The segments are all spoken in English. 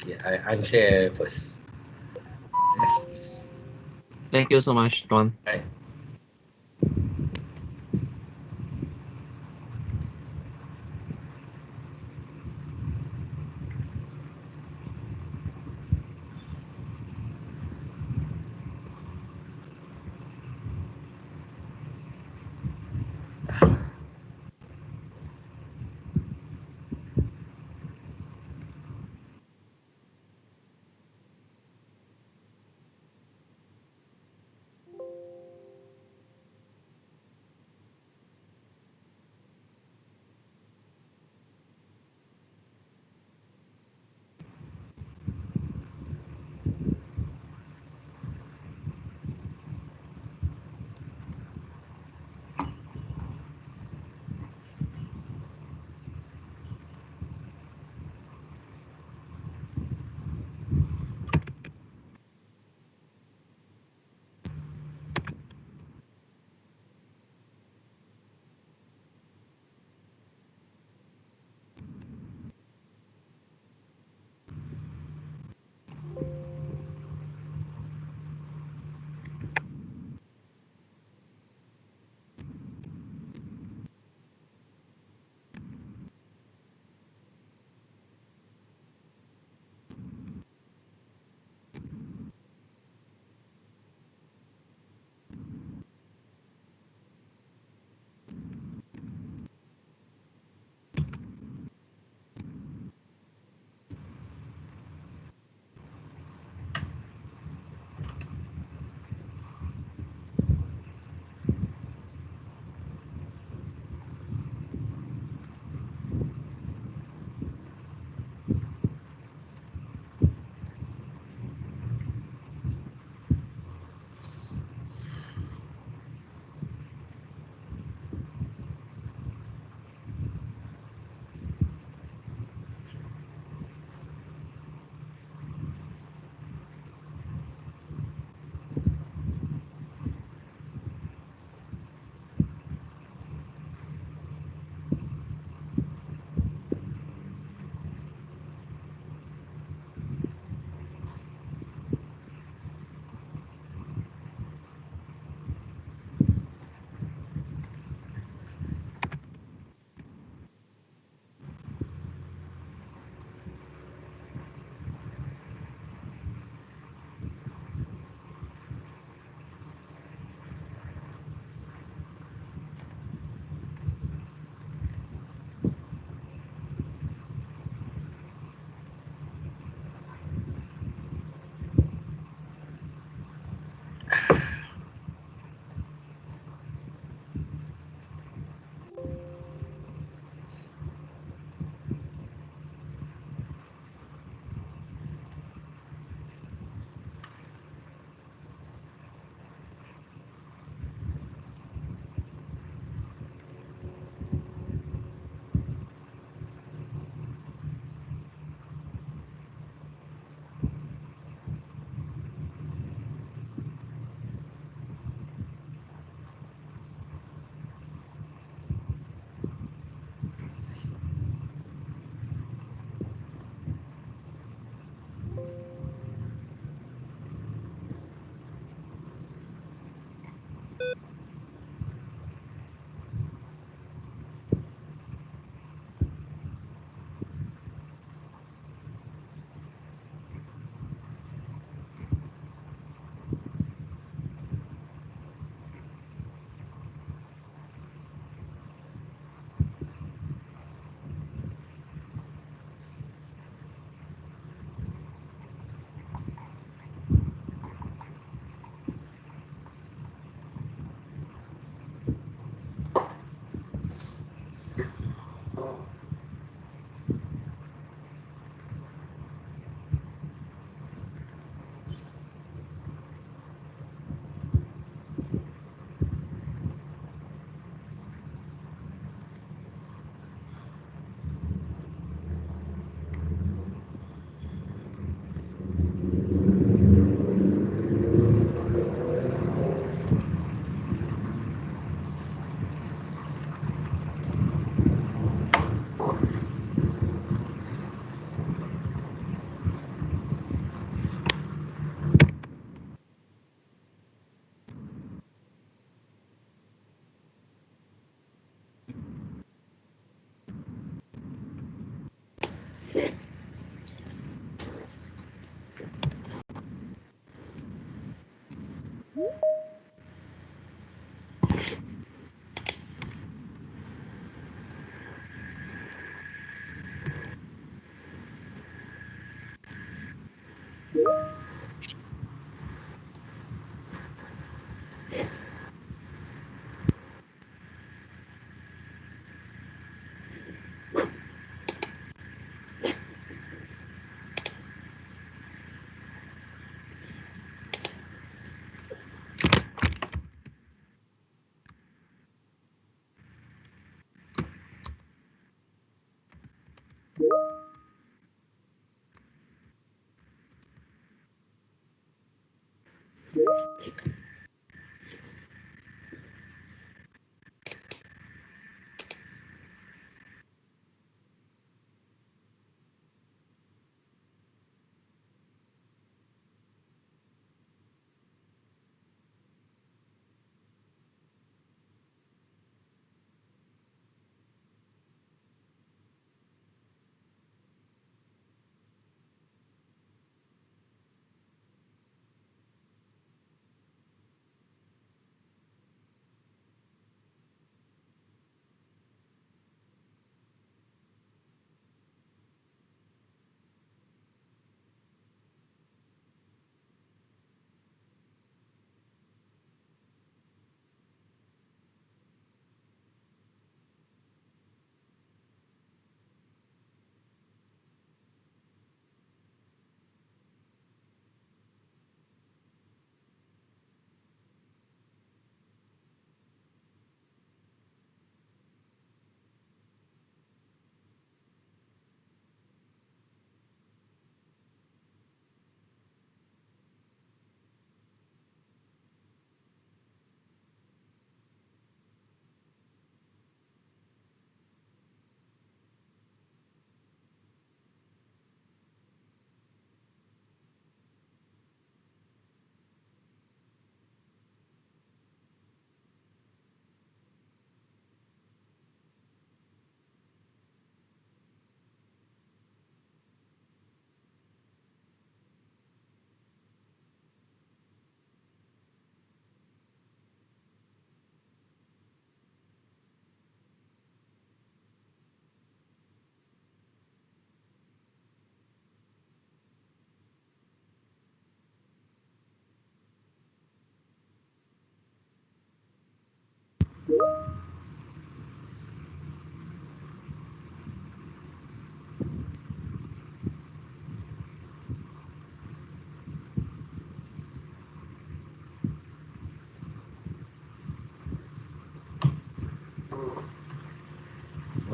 Yeah, I unshare first. Yes, please. Thank you so much, Don. Right.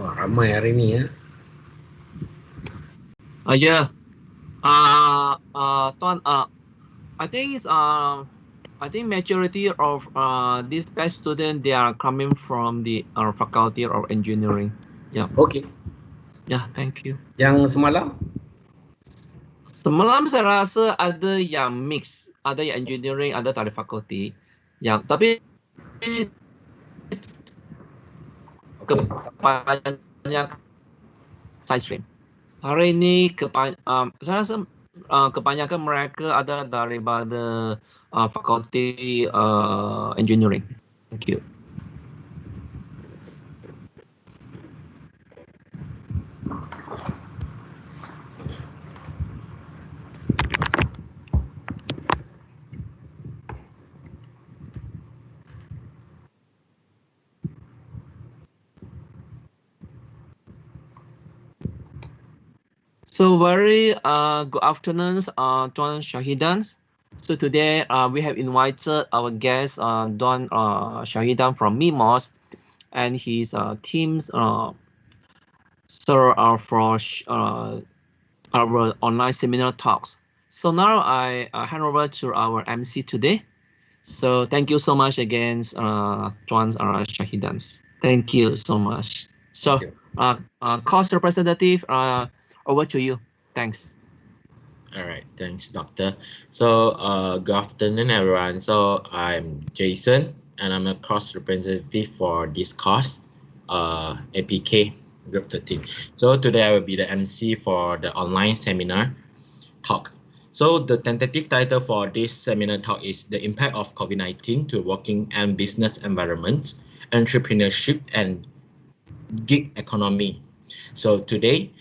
Wah, ramai hari ni ya. Yeah. Tuan, I think it's I think majority of these batch students, they are coming from the faculty of engineering. Yeah. Okey. Yeah. Thank you. Yang semalam? Semalam saya rasa ada yang mix, ada yang engineering, ada dari fakulti. Yang tapi Okey. kebanyakan side stream. Hari ini saya rasa kebanyakan mereka ada daripada fakulti engineering. Thank you. So very good afternoon, Don Shahidan. So today we have invited our guest Don Shahidan from MIMOS and his teams for our online seminar talks. So now I hand over to our MC today. So thank you so much again, Don Shahidan. Thank you so much. So cost representative, over to you. Thanks. All right, thanks, Doctor. So, good afternoon, everyone. So, I'm Jason, and I'm a cross representative for this course, APK Group 13. So, today I will be the MC for the online seminar talk. So, the tentative title for this seminar talk is The Impact of COVID-19 to Working and Business Environments, Entrepreneurship, and Gig Economy. So, today,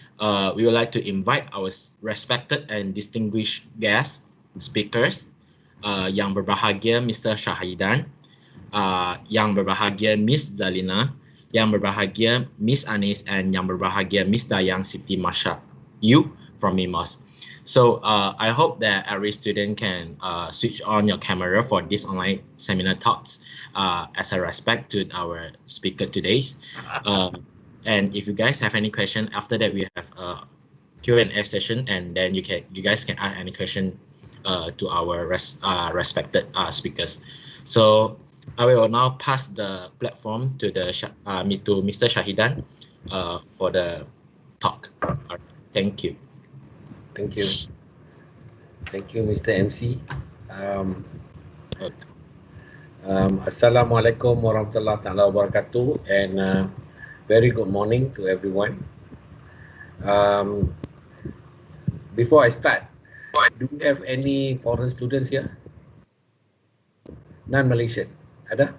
we would like to invite our respected and distinguished guest speakers, Yang Berbahagia Mr. Shahidan, Yang Berbahagia Miss Zalina, Yang Berbahagia Miss Anis, and Yang Berbahagia Miss Dayang Siti Masha, you from MIMOS. So I hope that every student can switch on your camera for this online seminar talks as a respect to our speaker today's. And if you guys have any question, after that we have a Q&A session, and then you guys can ask any question to our respected speakers. So I will now pass the platform to Mr. Shahidan for the talk. Thank you. Thank you. Thank you, Mr. MC. Assalamualaikum warahmatullahi wabarakatuh, and very good morning to everyone. Before I start, do we have any foreign students here? Non-Malaysian, ada?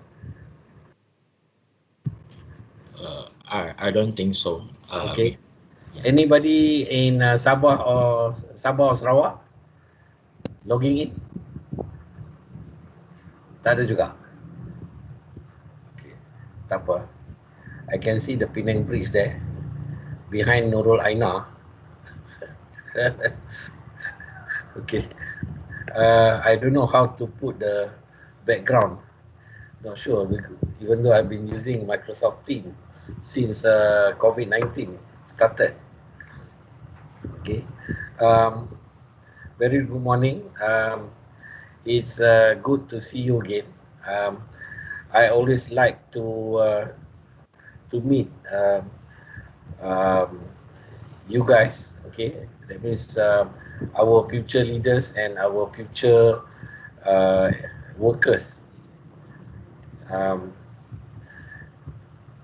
I don't think so. Okay. Anybody in Sabah or Sarawak logging in? Tak ada juga. Okay. Tak apa. I can see the Penang Bridge there behind Nurul Aina. Okay. I don't know how to put the background. Not sure, even though I've been using Microsoft Teams since COVID-19 started. Okay. Very good morning. It's good to see you again. I always like to meet you guys. Okay, that means our future leaders and our future workers.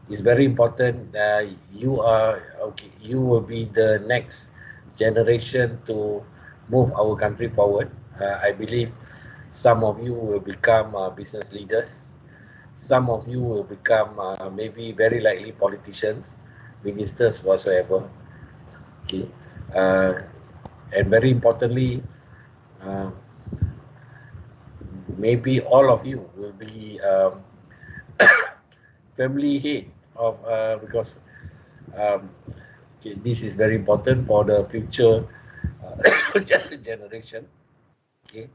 It's very important that you will be the next generation to move our country forward. I believe some of you will become business leaders. Some of you will become maybe very likely politicians, ministers, whatsoever. Okay, and very importantly, maybe all of you will be family head of because okay, this is very important for the future generation. Okay.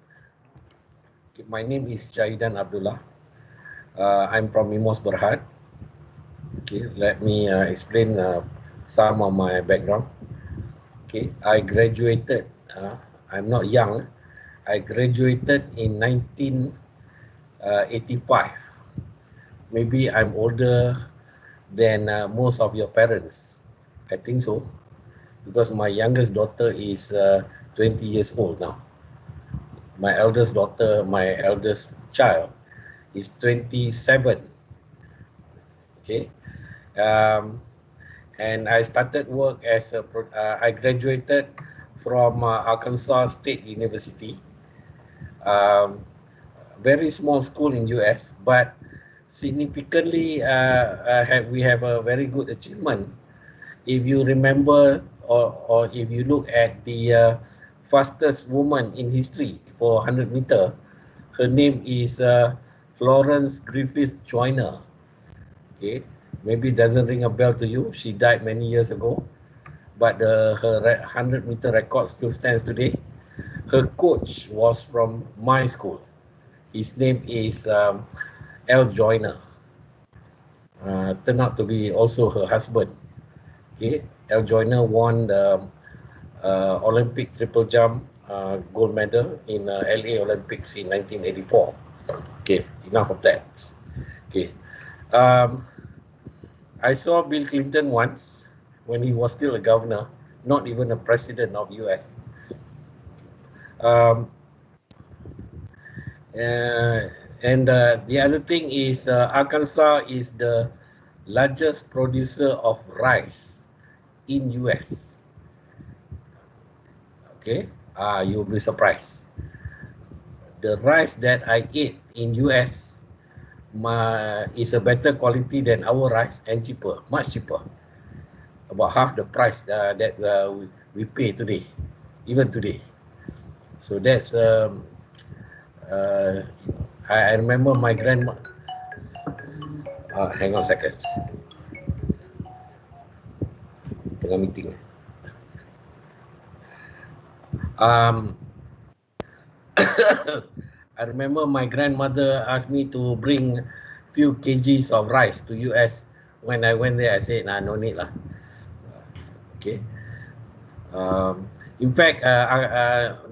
Okay, my name is Shahidan Abdullah. I'm from MIMOS Berhad. Okay, let me explain some of my background. Okay, I graduated. I'm not young. I graduated in 1985. Maybe I'm older than most of your parents. I think so, because my youngest daughter is 20 years old now. My eldest daughter, my eldest child, is 27. Okay, and I started work as a. I graduated from Arkansas State University. Very small school in US, but significantly we have a very good achievement. If you remember, or if you look at the fastest woman in history for 100 meter, her name is Florence Griffith Joyner. Okay, maybe it doesn't ring a bell to you. She died many years ago, but her 100 meter record still stands today. Her coach was from my school. His name is L. Joyner. Turned out to be also her husband. Okay, L. Joyner won the Olympic triple jump gold medal in LA Olympics in 1984. Okay, enough of that. Okay, I saw Bill Clinton once when he was still a governor, not even a president of US. And the other thing is Arkansas is the largest producer of rice in US. Okay, you'll be surprised. The rice that I ate in US is a better quality than our rice and cheaper, much cheaper. about half the price that we pay today, even today. So that's I remember my grandma. Hang on a second. Tengah meeting. I remember my grandmother asked me to bring few kgs of rice to US. When I went there, I said, nah, no need lah. Okay. In fact,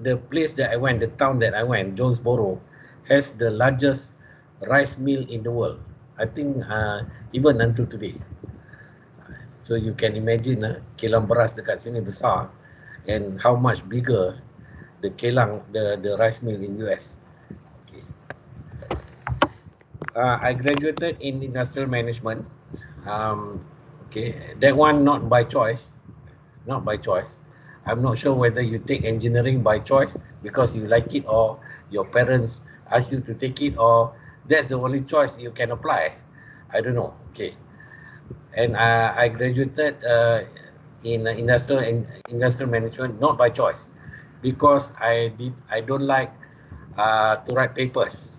the place that I went, the town that I went, Jonesboro, has the largest rice mill in the world. I think even until today. So you can imagine kilang beras dekat sini besar, and how much bigger the kilang, the rice mill in US. Okay. I graduated in industrial management. Okay, that one not by choice, not by choice. I'm not sure whether you take engineering by choice because you like it, or your parents ask you to take it, or that's the only choice you can apply. I don't know. Okay, and I graduated in industrial management not by choice, because I don't like to write papers.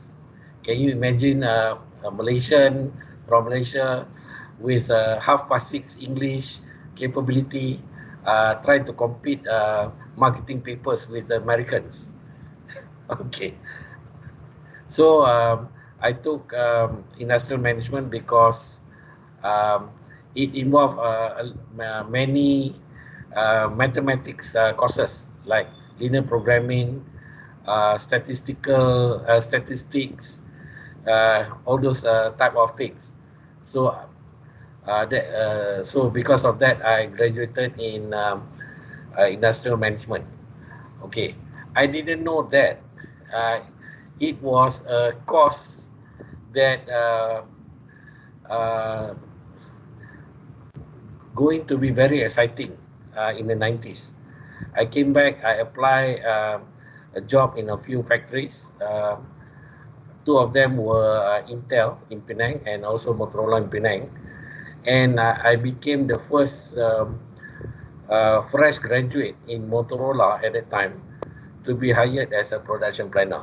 Can you imagine a Malaysian from Malaysia with half past 6 English capability trying to compete marketing papers with the Americans? Okay, so I took industrial management because it involved many mathematics courses like linear programming, statistics, all those type of things. So so because of that, I graduated in industrial management. Okay, I didn't know that it was a course that going to be very exciting in the 90s. I came back, I applied a job in a few factories. Two of them were Intel in Penang and also Motorola in Penang. And I became the first fresh graduate in Motorola at that time to be hired as a production planner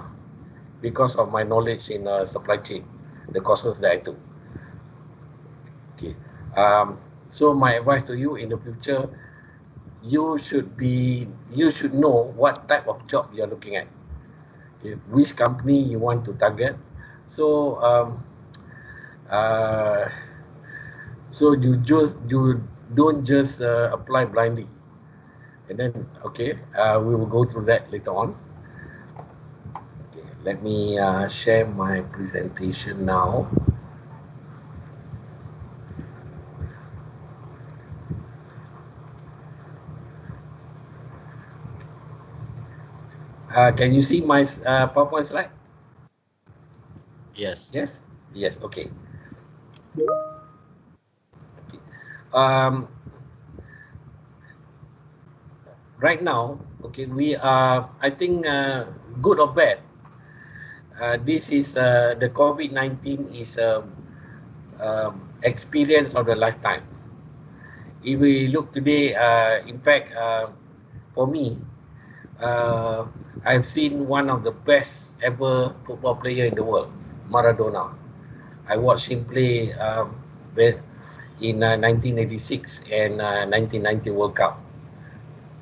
because of my knowledge in supply chain, the courses that I took. Okay. So my advice to you in the future, you should know what type of job you're looking at. Okay, which company you want to target. So so you don't just apply blindly. And then okay, we will go through that later on. Okay, let me share my presentation now. Can you see my PowerPoint slide? Yes. Yes. Yes. Okay. Right now, okay, we are, I think, good or bad. This is the COVID-19 is a experience of the lifetime. If we look today, in fact, for me, I've seen one of the best ever football player in the world, Maradona. I watched him play in 1986 and 1990 World Cup.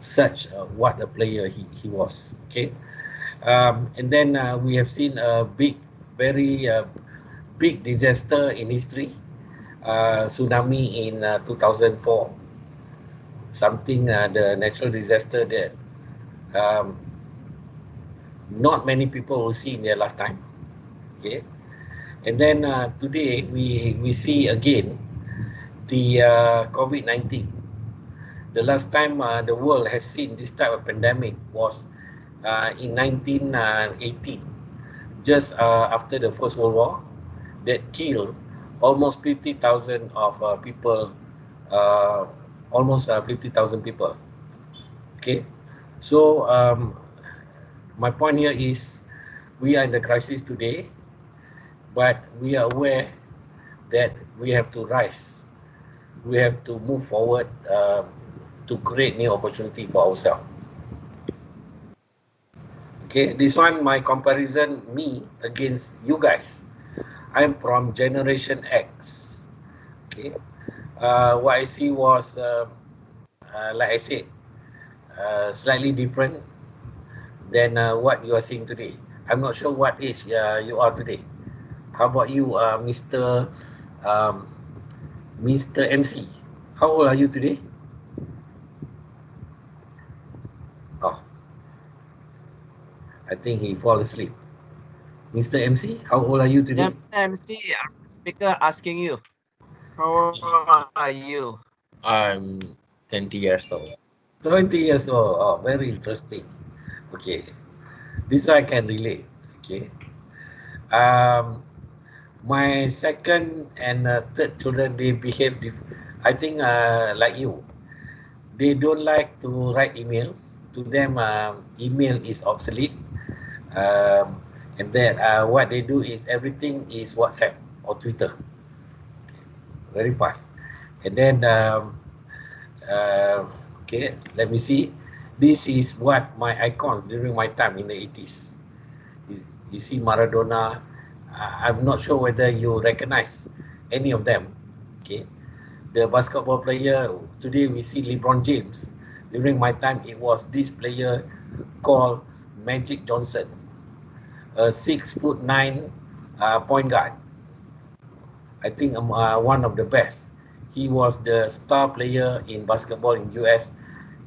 Such what a player he was. Okay, and then we have seen a very big disaster in history, tsunami in 2004. Something the natural disaster that not many people will see in their lifetime. Okay, and then today we see again the COVID-19. The last time the world has seen this type of pandemic was in 1918, just after the First World War, that killed almost 50,000 of people, almost 50,000 people. Okay, so my point here is we are in the crisis today, but we are aware that we have to rise. we have to move forward to create new opportunity for ourselves. Okay, this one, my comparison, me against you guys. I'm from Generation X. Okay, what I see was, like I said, slightly different than what you are seeing today. I'm not sure what age you are today. How about you, um, Mr. MC? How old are you today? Oh, I think he fall asleep. Mr. MC, how old are you today? Yeah, Mr. MC, speaker asking you. How old are you? I'm 20 years old. 20 years old. Oh, very interesting. Okay, this I can relate. Okay. Um, my second and third children, they behave. I think like you. They don't like to write emails. To them, email is obsolete. Um, and then what they do is everything is WhatsApp or Twitter. Very fast. And then uh, okay, let me see. This is what my icons during my time in the 80s. You see Maradona. I'm not sure whether you recognize any of them. Okay, the basketball player. Today we see LeBron James. During my time, it was this player called Magic Johnson, a 6'9" point guard. I think one of the best. He was the star player in basketball in US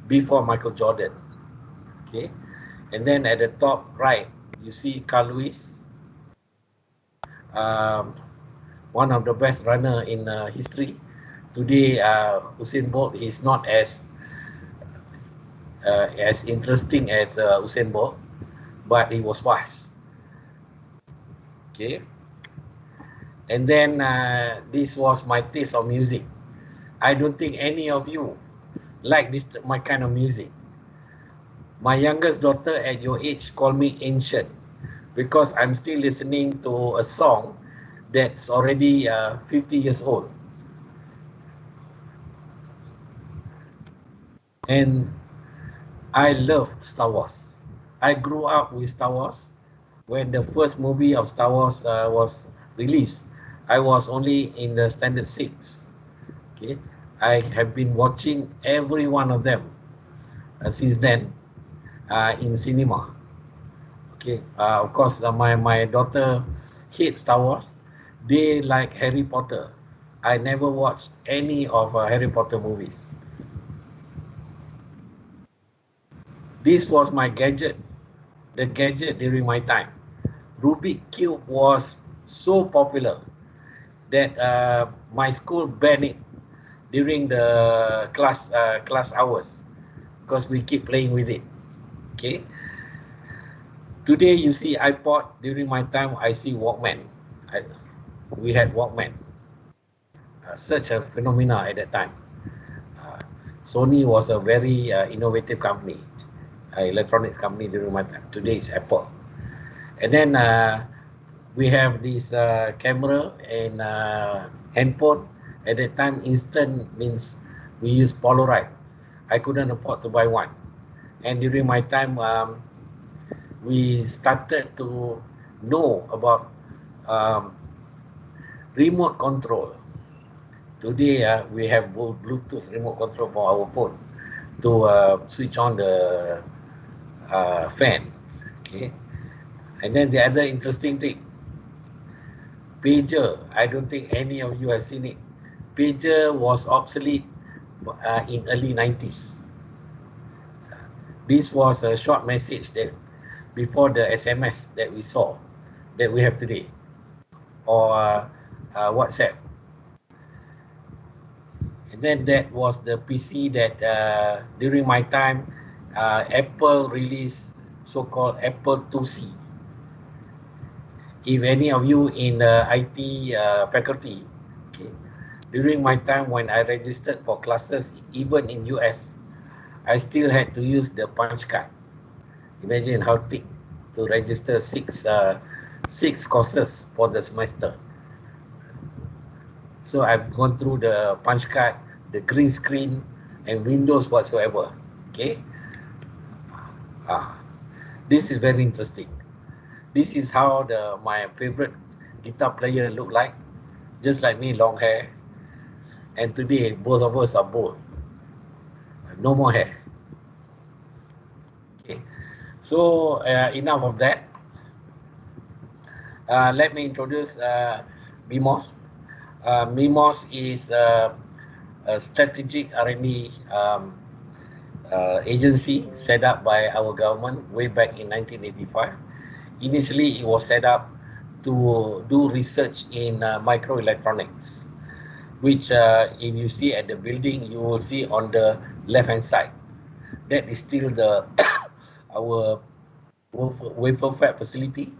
before Michael Jordan. Okay, and then at the top right, you see Carl Lewis, um, one of the best runner in history. Today, Usain Bolt is not as interesting as Usain Bolt, but he was fast. Okay, and then this was my taste of music. I don't think any of you like this my kind of music. My youngest daughter at your age called me ancient because I'm still listening to a song that's already 50 years old. And I love Star Wars. I grew up with Star Wars. When the first movie of Star Wars was released, I was only in the standard 6. Okay, I have been watching every one of them since then in cinema. Okay, of course, my daughter hates Star Wars. They like Harry Potter. I never watched any of Harry Potter movies. This was my gadget, the gadget during my time. Rubik Cube was so popular that my school banned it during the class hours because we keep playing with it. Okay. Today you see iPod. During my time, I see Walkman. We had Walkman. Such a phenomena at that time. Sony was a very innovative company, electronics company during my time. Today is Apple. And then we have this camera and handphone. At that time, instant means we use Polaroid. I couldn't afford to buy one. And during my time, we started to know about remote control. Today, we have Bluetooth remote control for our phone to switch on the fan. Okay. And then the other interesting thing, pager. I don't think any of you have seen it. Pager was obsolete in early 90s. This was a short message that before the SMS that we saw, that we have today, or WhatsApp. And then that was the PC that during my time, Apple released so-called Apple IIc. If any of you in the IT faculty, okay, during my time when I registered for classes, even in US, I still had to use the punch card. Imagine how thick to register six courses for the semester. So I've gone through the punch card. the green screen and windows whatsoever. Okay. This is very interesting. This is how my favorite guitar player look like, just like me, long hair. And today, both of us are both. No more hair. Okay. So enough of that. Let me introduce MIMOS. MIMOS is a strategic R&D agency set up by our government way back in 1985. Initially, it was set up to do research in microelectronics, which if you see at the building, you will see on the left-hand side. That is still the our wafer fab facility,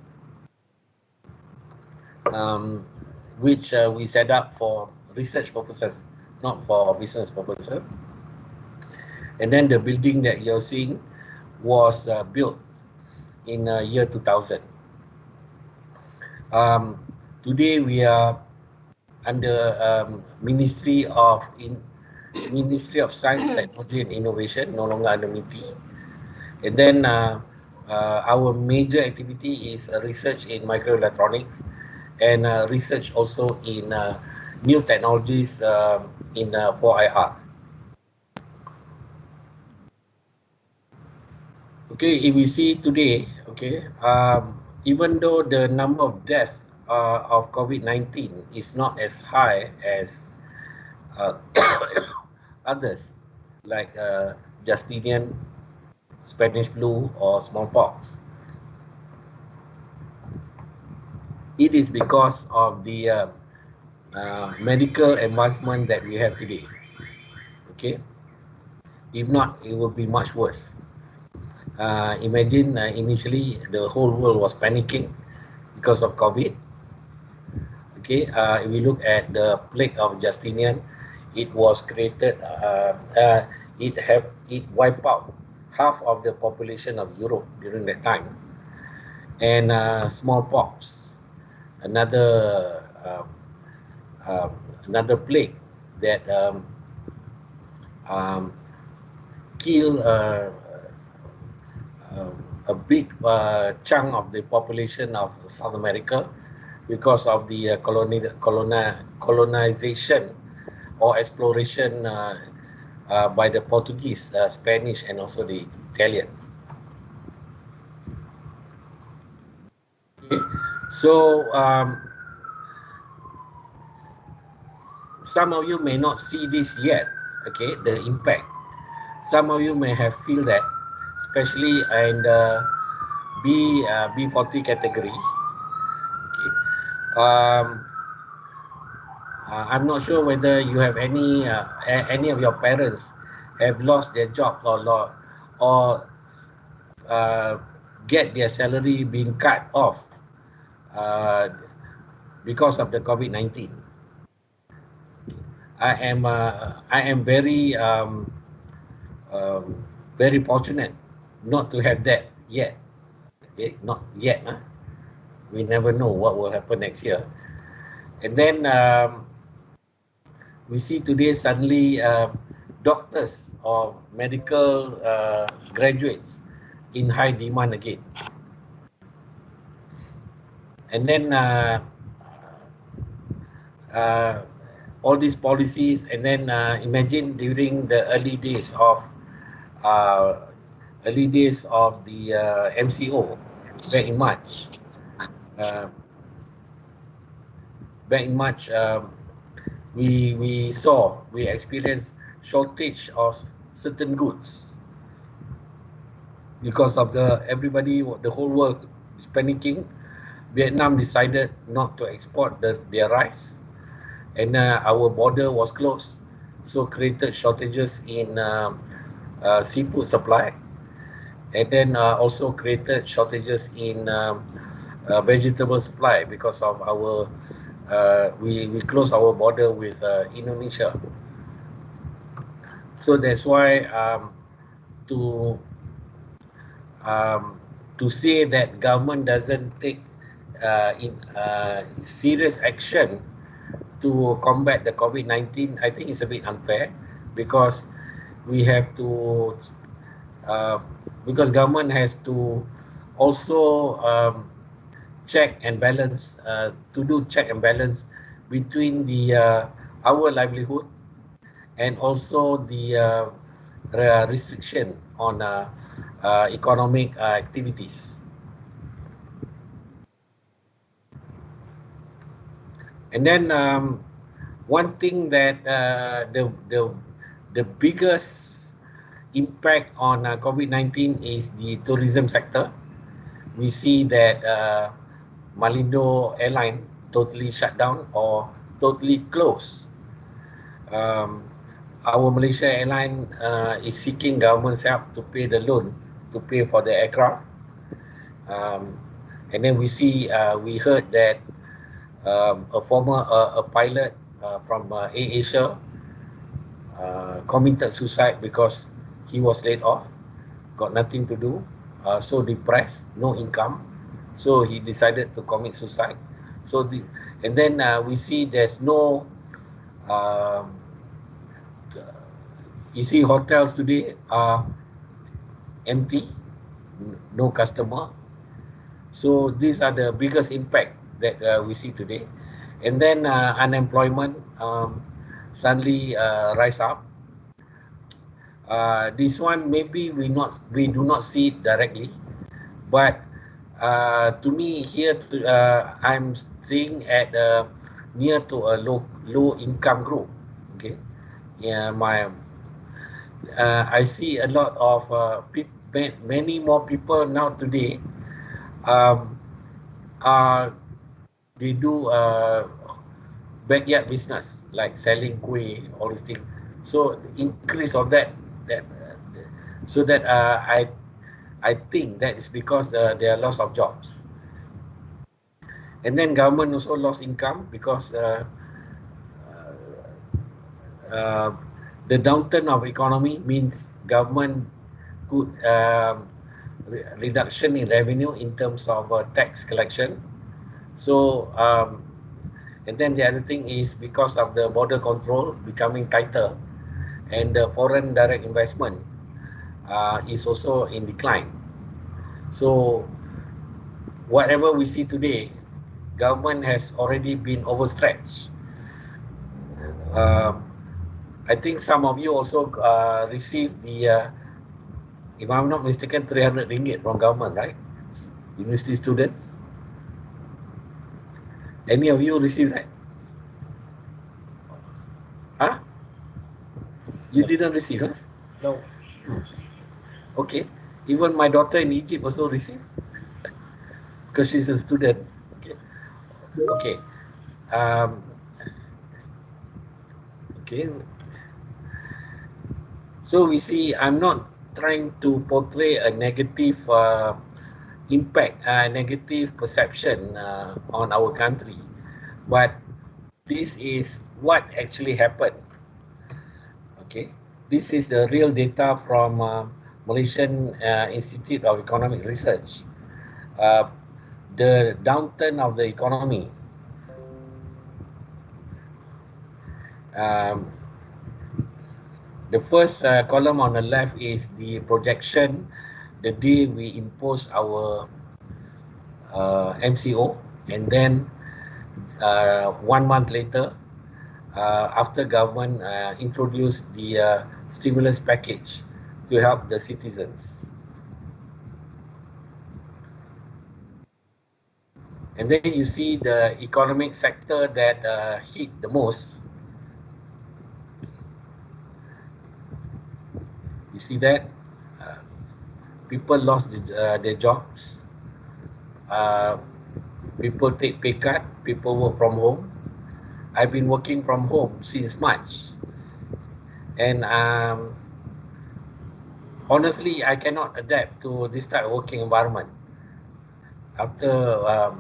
which we set up for research purposes, not for business purposes. And then the building that you're seeing was built in year 2000. Today we are under Ministry of Science, Technology and Innovation, no longer under MITI. And then our major activity is research in microelectronics and research also in new technologies for IR. Okay, if we see today, okay, even though the number of deaths of COVID-19 is not as high as others, like Justinian, Spanish flu, or smallpox, it is because of the medical advancement that we have today. Okay, if not, it will be much worse. Imagine initially the whole world was panicking because of COVID. Okay, if we look at the plague of Justinian, it was created. It wiped out half of the population of Europe during that time, and smallpox, another plague that killed a big chunk of the population of South America because of the colonization or exploration by the Portuguese, Spanish, and also the Italians. Okay. So some of you may not see this yet, okay, the impact. Some of you may have feel that, especially in the B40 category. Okay. I'm not sure whether you have any of your parents have lost their job or get their salary being cut off because of the COVID-19. I am very very fortunate not to have that yet. Okay, not yet. We never know what will happen next year. And then we see today suddenly doctors or medical graduates in high demand again. And then all these policies, and then imagine during the early days of the MCO back in March. We experienced shortage of certain goods because of the whole world is panicking. Vietnam decided not to export their rice, and our border was closed, so created shortages in seafood supply, and then also created shortages in vegetable supply because of our we closed our border with Indonesia. So that's why to say that government doesn't take serious action to combat the COVID-19, I think it's a bit unfair, because we have to, because government has to also check and balance, to do check and balance between the our livelihood and also the restriction on economic activities. And then one thing that the biggest impact on COVID-19 is the tourism sector. We see that Malindo Airline totally shut down or totally closed. Our Malaysia Airline is seeking government's help to pay the loan to pay for the aircraft. And then we see, we heard that a former pilot from AirAsia committed suicide because he was laid off, got nothing to do, so depressed, no income, so he decided to commit suicide. So and then we see there's no, you see hotels today are empty, no customer. So these are the biggest impact that we see today. And then unemployment suddenly rise up. This one maybe we do not see it directly, but to me here I'm staying at near to a low income group. Okay, yeah, I see a lot of many more people now today. They do backyard business like selling kuih, all these things. So increase of that so that I think that is because there are loss of jobs, and then government also lost income because the downturn of economy means government could reduction in revenue in terms of tax collection. So and then the other thing is because of the border control becoming tighter, and the foreign direct investment is also in decline. So whatever we see today, government has already been overstretched. I think some of you also received the, if I'm not mistaken, 300 ringgit from government, right? University students. Any of you received that? Huh? You didn't receive, huh? No. Okay. Even my daughter in Egypt also received, because she's a student. Okay. Okay. Okay. So we see, I'm not trying to portray a negative impact, negative perception on our country, but this is what actually happened. Okay, this is the real data from Malaysian Institute of Economic Research. The downturn of the economy, the first column on the left is the projection the day we impose our MCO, and then 1 month later, after government introduced the stimulus package to help the citizens. And then you see the economic sector that hit the most. You see that people lost their jobs. People take pay cut. People work from home. I've been working from home since March, and honestly, I cannot adapt to this type of working environment after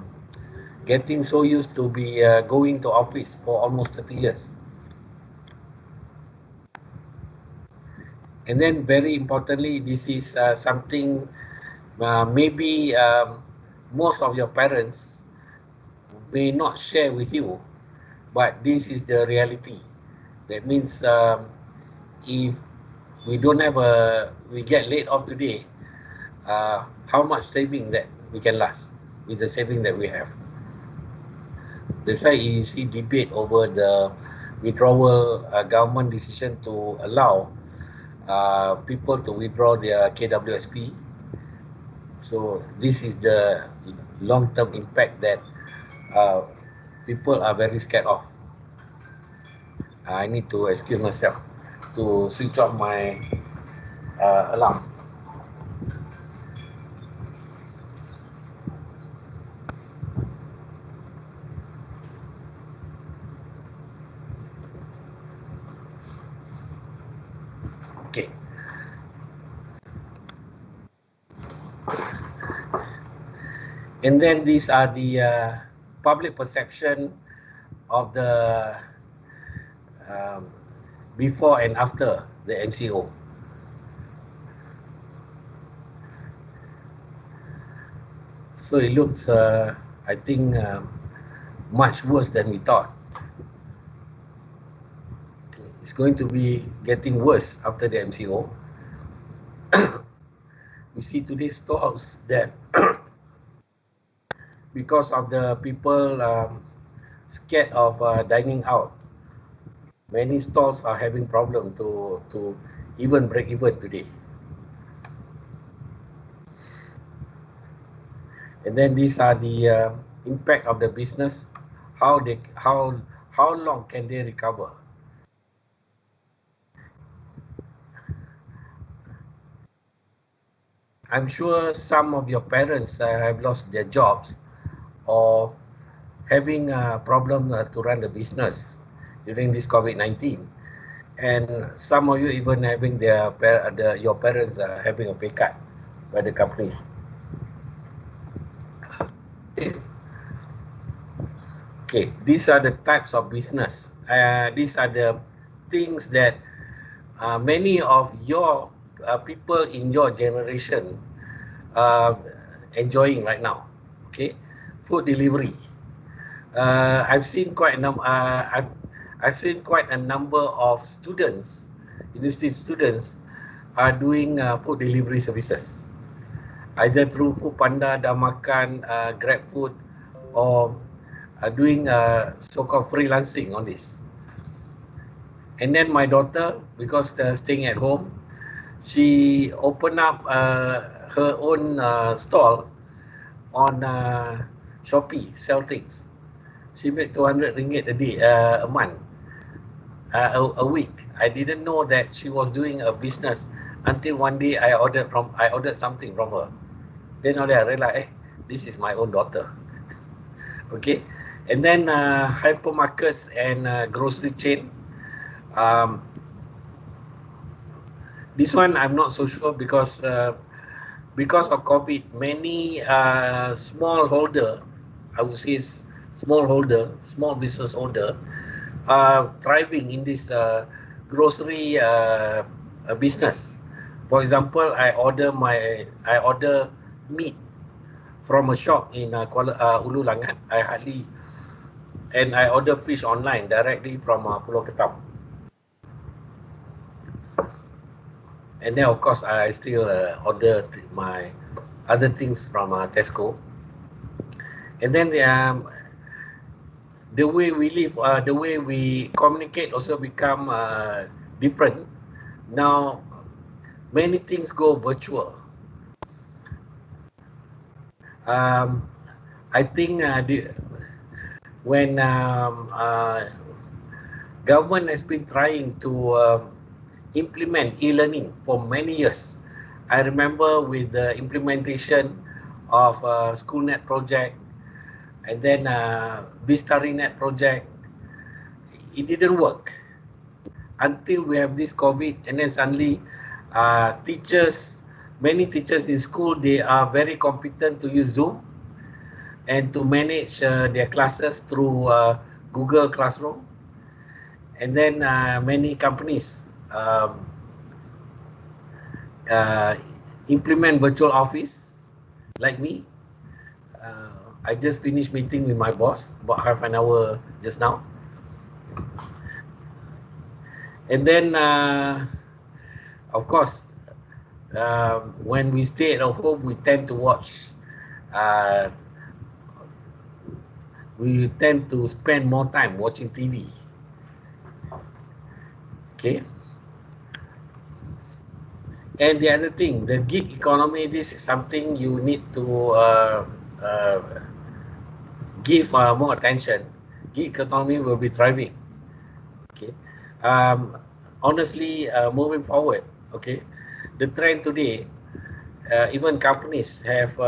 getting so used to be going to office for almost 30 years. And then very importantly, this is something maybe most of your parents may not share with you, but this is the reality. That means if we don't have we get laid off today, how much saving that we can last with the saving that we have. That's why you see debate over the withdrawal government decision to allow people to withdraw their KWSP. So this is the long-term impact that uh, people are very scared of. I need to excuse myself to switch off my alarm. Okay. And then these are the public perception of the before and after the MCO. So it looks, I think, much worse than we thought. Okay. It's going to be getting worse after the MCO. We see today's stalls that because of the people scared of dining out, many stalls are having problem to even break even today. And then these are the impact of the business, how long can they recover? I'm sure some of your parents have lost their jobs or having a problem to run the business during this COVID-19, and some of you even having your parents having a pay cut by the companies. Okay, these are the types of business. These are the things that many of your people in your generation are enjoying right now. Okay, food delivery. I've seen quite I've seen quite a number of students, university students, are doing food delivery services, either through Food Panda, Damakan, Grab Food, or doing so-called freelancing on this. And then my daughter, because staying at home, she opened up her own stall on Shopee, sell things. She made 200 ringgit a day, a month, a week. I didn't know that she was doing a business until one day I ordered something from her. Then I realized, this is my own daughter. Okay, and then hypermarkets and grocery chain. This one I'm not so sure because of COVID, many smallholder, I would say small business holder, are thriving in this grocery business. For example, I order meat from a shop in Ulu Langat. I order fish online directly from Pulau Ketam. And then of course I still order my other things from Tesco. And then the way we live, the way we communicate also become different. Now many things go virtual. I think when government has been trying to implement e-learning for many years. I remember with the implementation of SchoolNet project and then BistariNet project, it didn't work until we have this COVID, and then suddenly many teachers in school, they are very competent to use Zoom and to manage their classes through Google Classroom. And then many companies implement virtual office like me. I just finished meeting with my boss about half an hour just now. And then, of course, when we stay at home, we tend to watch. We tend to spend more time watching TV. Okay. And the other thing, the gig economy, this is something you need to give more attention. Gig economy will be thriving. Okay. Honestly, moving forward, okay, the trend today, even companies have,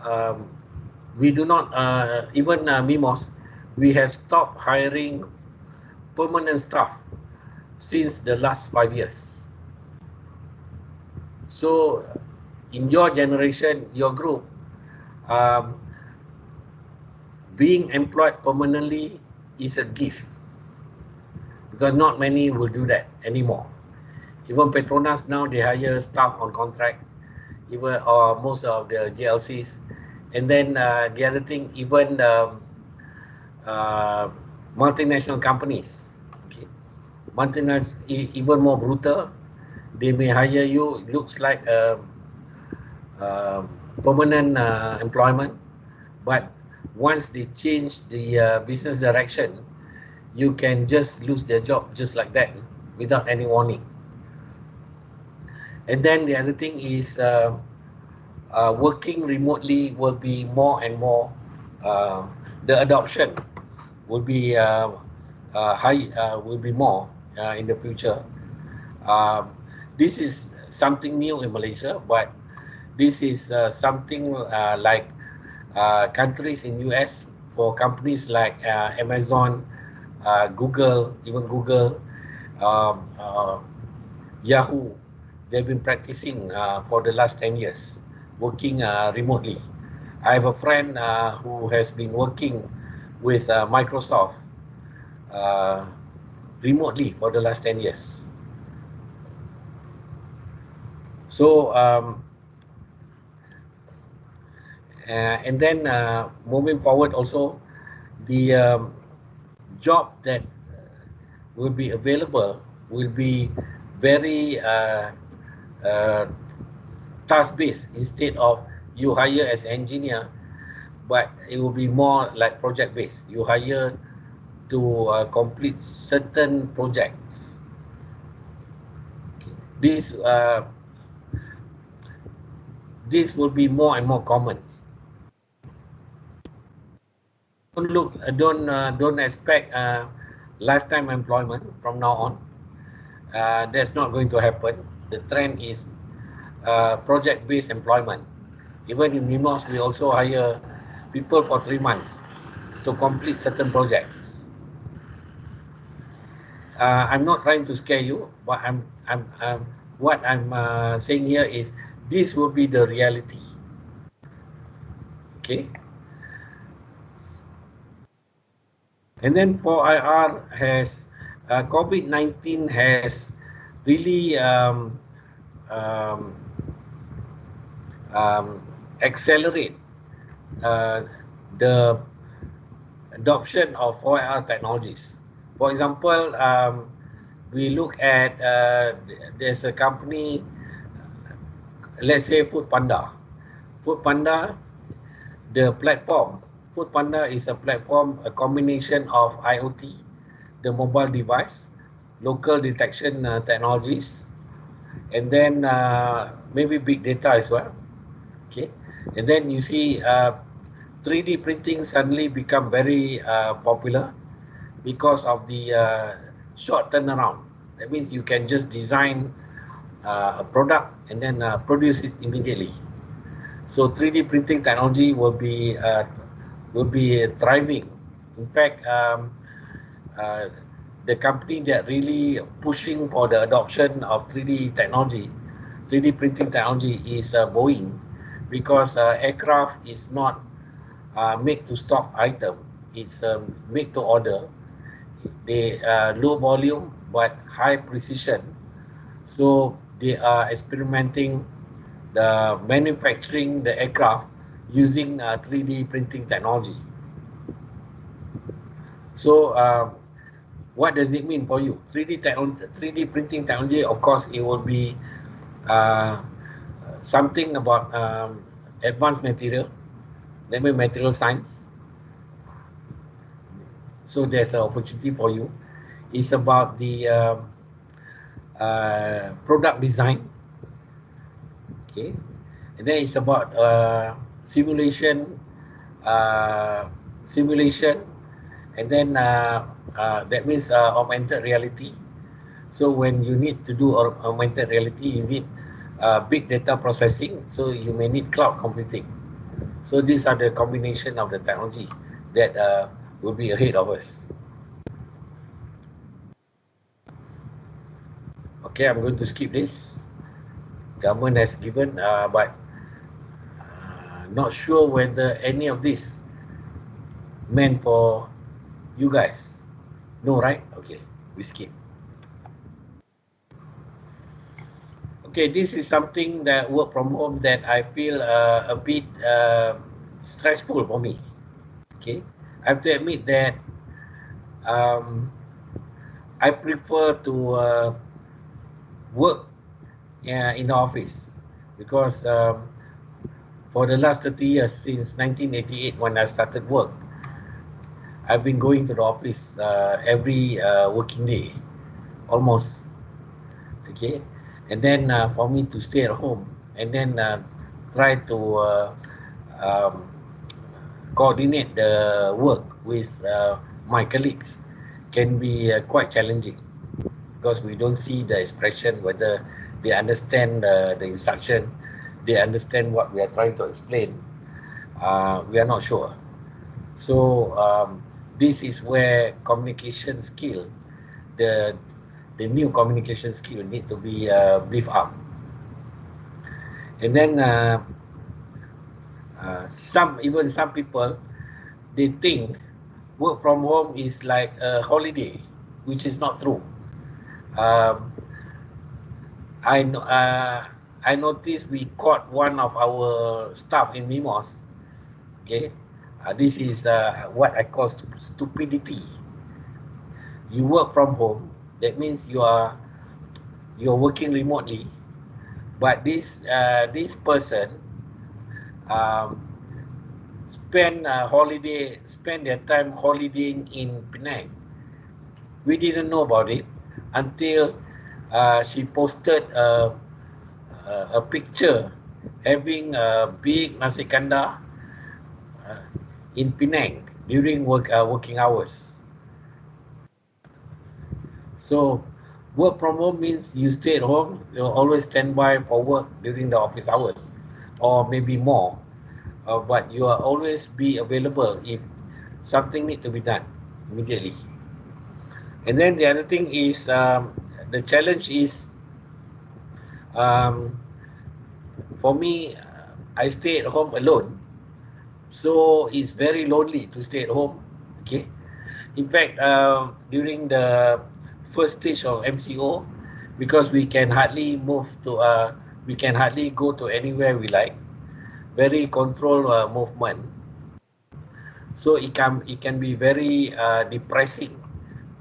um, we do not, even MIMOS, we have stopped hiring permanent staff since the last 5 years. So, in your generation, your group, um, being employed permanently is a gift, because not many will do that anymore. Even Petronas now, they hire staff on contract, even or most of the GLCs. And then the other thing, even multinational companies, okay, multinational even more brutal. They may hire you. It looks like a permanent employment, but once they change the business direction, you can just lose their job just like that without any warning. And then the other thing is working remotely will be more and more, the adoption will be high, will be more in the future. This is something new in Malaysia, but this is something like countries in US, for companies like Amazon, Google, even Google, Yahoo, they've been practicing for the last 10 years, working remotely. I have a friend who has been working with Microsoft remotely for the last 10 years. So, and then moving forward also, the job that will be available will be very task-based, instead of you hire as engineer, but it will be more like project-based. You hire to complete certain projects. This this will be more and more common. Don't expect lifetime employment from now on. That's not going to happen. The trend is project-based employment. Even in MIMOS, we also hire people for 3 months to complete certain projects. I'm not trying to scare you, but what I'm saying here is this will be the reality. Okay. And then for IR has COVID-19 has really accelerate the adoption of 4IR technologies. For example, we look at there's a company, let's say Food Panda. Food Panda, the platform, Food Panda is a platform, a combination of IoT, the mobile device, local detection technologies, and then maybe big data as well. Okay, and then you see 3D printing suddenly become very popular because of the short turnaround. That means you can just design a product and then produce it immediately. So 3D printing technology will be thriving. In fact, the company that really pushing for the adoption of 3D technology, 3D printing technology, is Boeing, because aircraft is not make to stock item, it's make to order. They low volume but high precision, so they are experimenting the manufacturing the aircraft using 3D printing technology. So what does it mean for you? 3D printing technology, of course, it will be something about advanced material, maybe material science. So there's an opportunity for you. It's about the product design, okay, and then it's about simulation, and then that means augmented reality. So when you need to do augmented reality, you need big data processing, so you may need cloud computing. So these are the combination of the technology that will be ahead of us. Okay, I'm going to skip this. Government has given, but not sure whether any of this meant for you guys. No, right? Okay, we skip. Okay, this is something that work from home that I feel a bit stressful for me. Okay, I have to admit that I prefer to work in the office because for the last 30 years, since 1988 when I started work, I've been going to the office every working day, almost. Okay, and then for me to stay at home and then try to coordinate the work with my colleagues can be quite challenging because we don't see the expression, whether they understand the instruction, they understand what we are trying to explain. We are not sure. So this is where communication skill, the new communication skill need to be beefed up. And then some people, they think work from home is like a holiday, which is not true. I noticed we caught one of our staff in MIMOS. Okay, this is what I call stupidity. You work from home, that means you're working remotely, but this person spend their time holidaying in Penang. We didn't know about it until she posted a picture having a big nasi kandar in Penang during working hours. So work from home means you stay at home, you always stand by for work during the office hours, or maybe more. But you are always be available if something need to be done immediately. And then the other thing is the challenge is for me, I stay at home alone, so it's very lonely to stay at home. Okay, in fact, during the first stage of MCO, because we can hardly we can hardly go to anywhere we like, very controlled movement. So it can be very depressing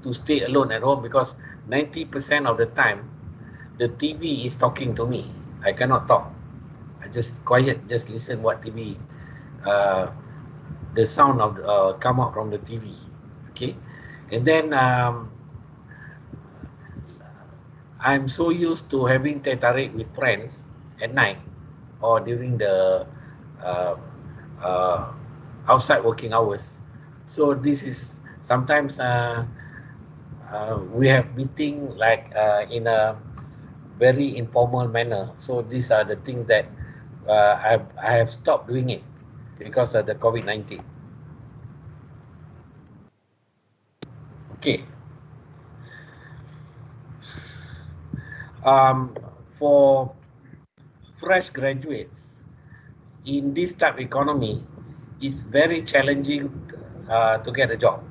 to stay alone at home because 90% of the time the TV is talking to me. I cannot talk. I just quiet, just listen what TV, the sound of come out from the TV. Okay, and then I'm so used to having teh tarik with friends at night or during the uh, uh, outside working hours. So this is sometimes we have meeting like in a very informal manner. So these are the things that I have stopped doing it because of the COVID-19. Okay. For fresh graduates in this type of economy, it's very challenging to get a job.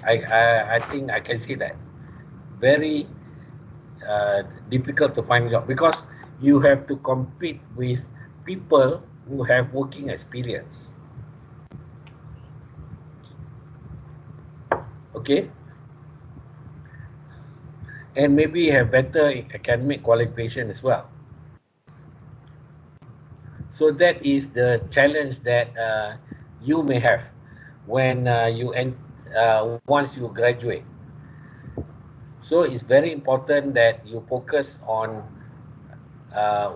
I think I can see that. Very difficult to find a job because you have to compete with people who have working experience. Okay. and maybe have better academic qualification as well. So that is the challenge that you may have when once you graduate. So it's very important that you focus on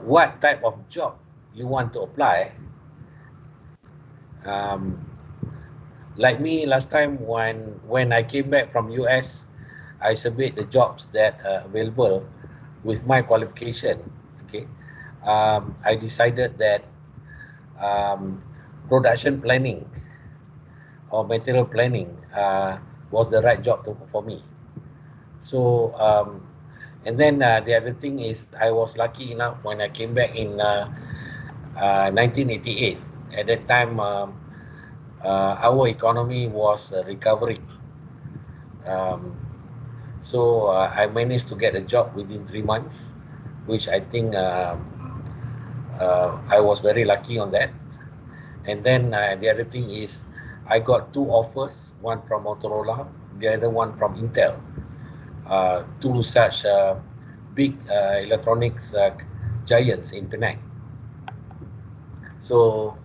what type of job you want to apply. Um, like me last time when I came back from US, I surveyed the jobs that are available with my qualification. Okay, I decided that production planning or material planning was the right job for me. So and then the other thing is I was lucky enough when I came back in 1988. At that time, our economy was recovering. Um, so I managed to get a job within 3 months, which I think I was very lucky on that. And then the other thing is I got two offers, one from Motorola, the other one from Intel, two such big electronics giants in Penang. So,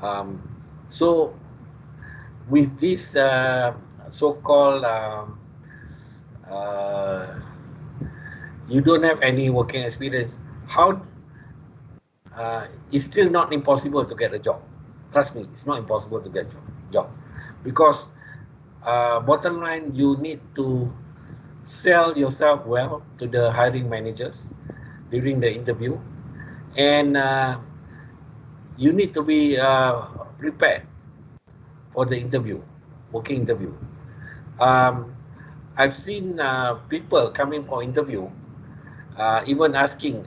um, so with this so-called you don't have any working experience, how it's still not impossible to get a job. Trust me, it's not impossible to get a job because bottom line, you need to sell yourself well to the hiring managers during the interview, and you need to be prepared for the interview, working interview. I've seen people coming for interview, even asking,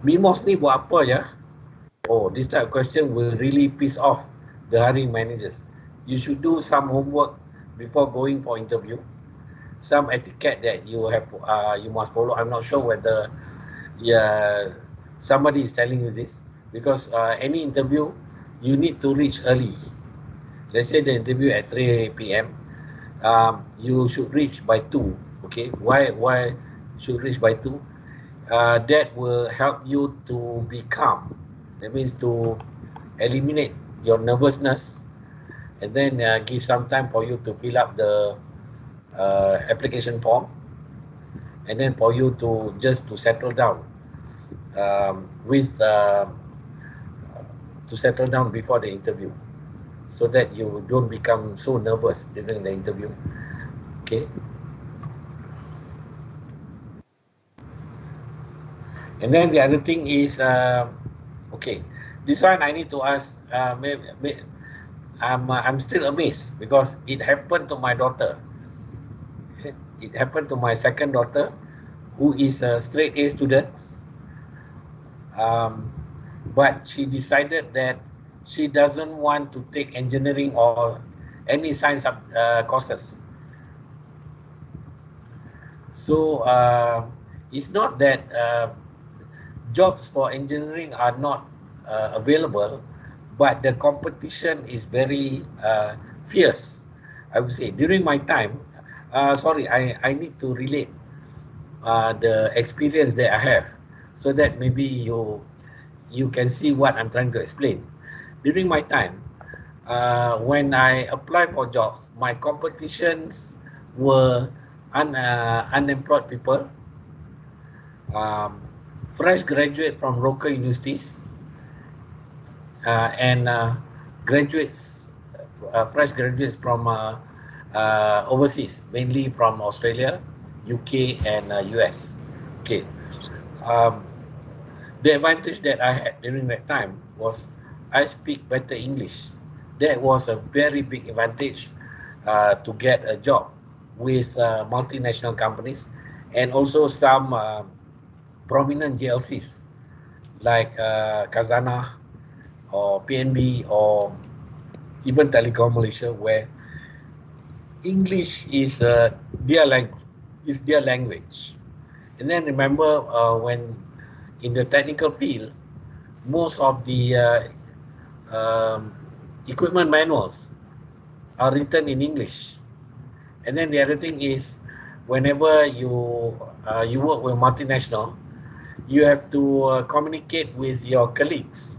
MIMOS ni buat apa ya? Oh, this type of question will really piss off the hiring managers. You should do some homework before going for interview. Some etiquette that you have, you must follow. I'm not sure whether somebody is telling you this, because any interview you need to reach early. Let's say the interview at 3 p.m. You should reach by 2. Okay, why should reach by 2? That will help you to be calm. That means to eliminate your nervousness, and then give some time for you to fill up the application form, and then for you to just to settle down to settle down before the interview, so that you don't become so nervous during the interview. Okay. And then the other thing is, okay, this one I need to ask. I'm still amazed because it happened to my daughter. It happened to my second daughter, who is a straight A student. But she decided that she doesn't want to take engineering or any science courses. So it's not that jobs for engineering are not available, but the competition is very fierce, I would say. During my time, sorry, I need to relate the experience that I have, so that maybe you can see what I'm trying to explain. During my time, when I applied for jobs, my competitions were unemployed people, fresh graduate from local universities, and fresh graduates from overseas, mainly from Australia, UK, and US. Okay. The advantage that I had during that time was I speak better English. That was a very big advantage to get a job with multinational companies, and also some prominent GLCs like Kazana or PNB or even Telecom Malaysia, where English is their language. And then remember, when in the technical field, most of the equipment manuals are written in English. And then the other thing is, whenever you work with multinational, you have to communicate with your colleagues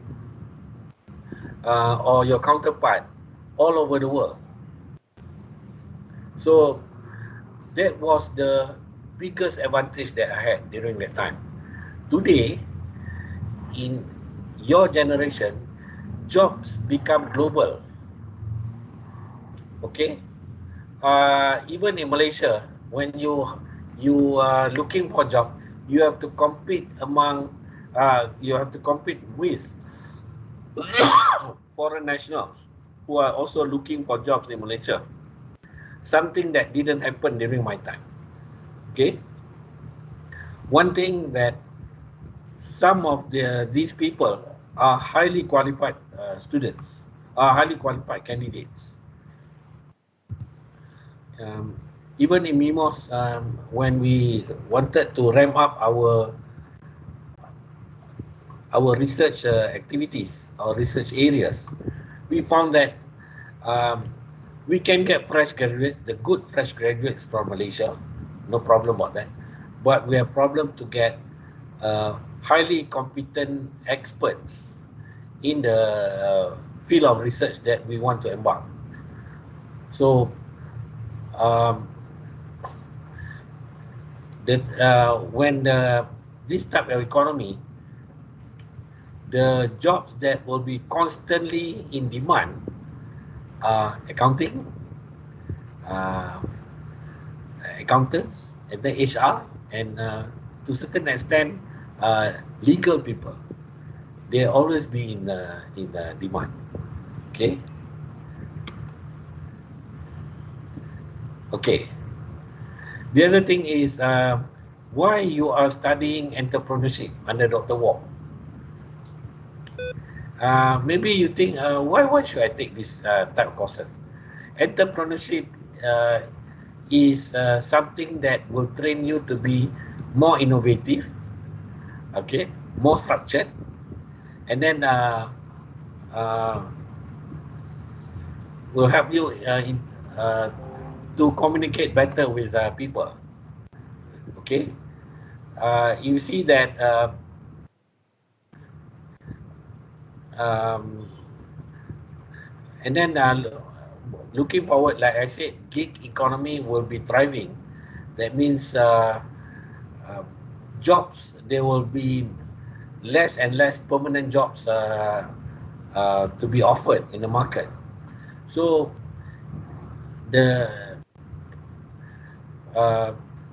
or your counterpart all over the world. So that was the biggest advantage that I had during that time. Today, in your generation, jobs become global. Okay, even in Malaysia, when you are looking for a job, you have to compete with foreign nationals who are also looking for jobs in Malaysia. Something that didn't happen during my time. Okay, one thing that some of these people are highly qualified students, are highly qualified candidates. Even in MIMOS, when we wanted to ramp up our research activities, our research areas, we found that we can get fresh graduates, the good fresh graduates from Malaysia, no problem about that. But we have problem to get highly competent experts in the field of research that we want to embark. So when this type of economy, the jobs that will be constantly in demand are accounting, accountants, and then HR, and to a certain extent, legal people. They always be in demand. Okay. Okay. The other thing is why you are studying entrepreneurship under Dr. Wong. Maybe you think, why should I take this type of courses? Entrepreneurship is something that will train you to be more innovative, okay, more structured, and then will help you to communicate better with people. Okay, you see that and then looking forward, like I said, gig economy will be thriving. That means jobs, there will be less and less permanent jobs to be offered in the market. So the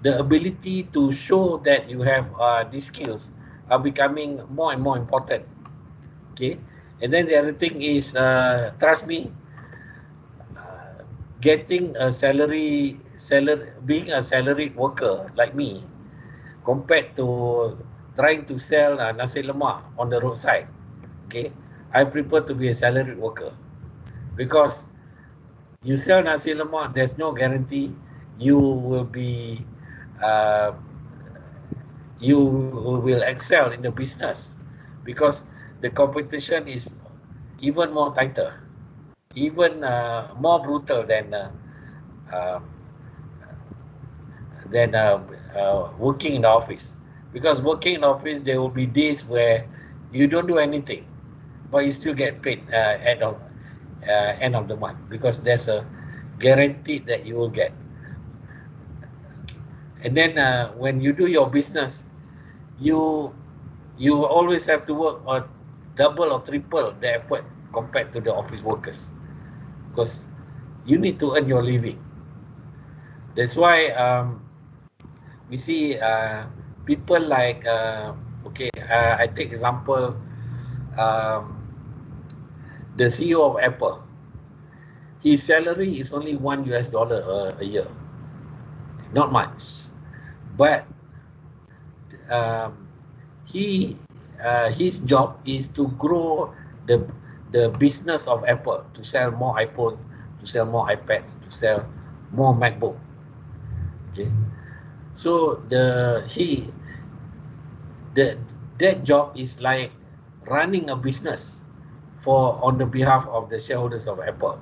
ability to show that you have these skills are becoming more and more important. Okay, and then the other thing is, trust me, getting a being a salaried worker like me, compared to trying to sell nasi lemak on the roadside. Okay, I prefer to be a salaried worker, because you sell nasi lemak, there's no guarantee you will be you will excel in the business, because the competition is even more tighter, even more brutal than working in the office. Because working in the office, there will be days where you don't do anything, but you still get paid end of the month, because there's a guarantee that you will get. And then when you do your business, you always have to work on double or triple the effort compared to the office workers, because you need to earn your living. That's why we see people like I take example, the CEO of Apple. His salary is only $1 a year, not much, but his job is to grow the business of Apple, to sell more iPhones, to sell more iPads, to sell more MacBook. Okay, so that job is like running a business on the behalf of the shareholders of Apple.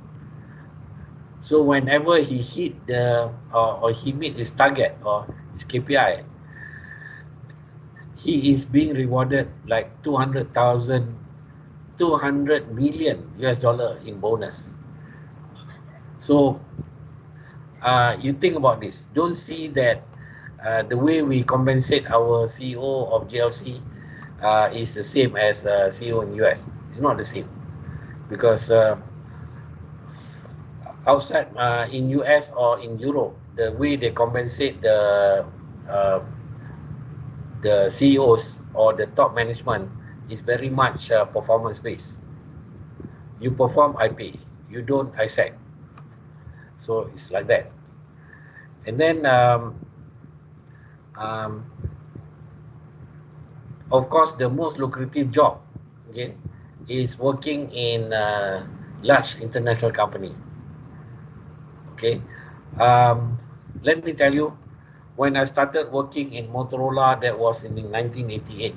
So whenever he hit the or he meet his target or his KPI, he is being rewarded like 200 million US dollar in bonus. So you think about this. Don't see that the way we compensate our CEO of GLC is the same as CEO in US. It's not the same because outside in US or in Europe, the way they compensate uh, the CEOs or the top management is very much performance based. You perform, I pay. You don't, I sack. So it's like that. And then, um, of course, the most lucrative job, okay, is working in a large international company. Okay, let me tell you, when I started working in Motorola, that was in 1988.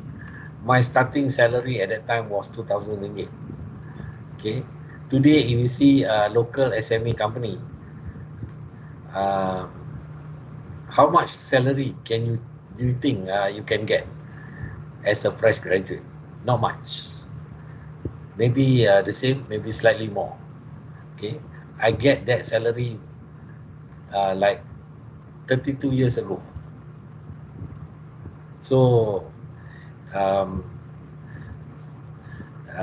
My starting salary at that time was 2,000 ringgit. Okay, today if you see a local SME company, uh, how much salary do you think you can get as a fresh graduate? Not much. Maybe the same, maybe slightly more. Okay, I get that salary like 32 years ago. So um,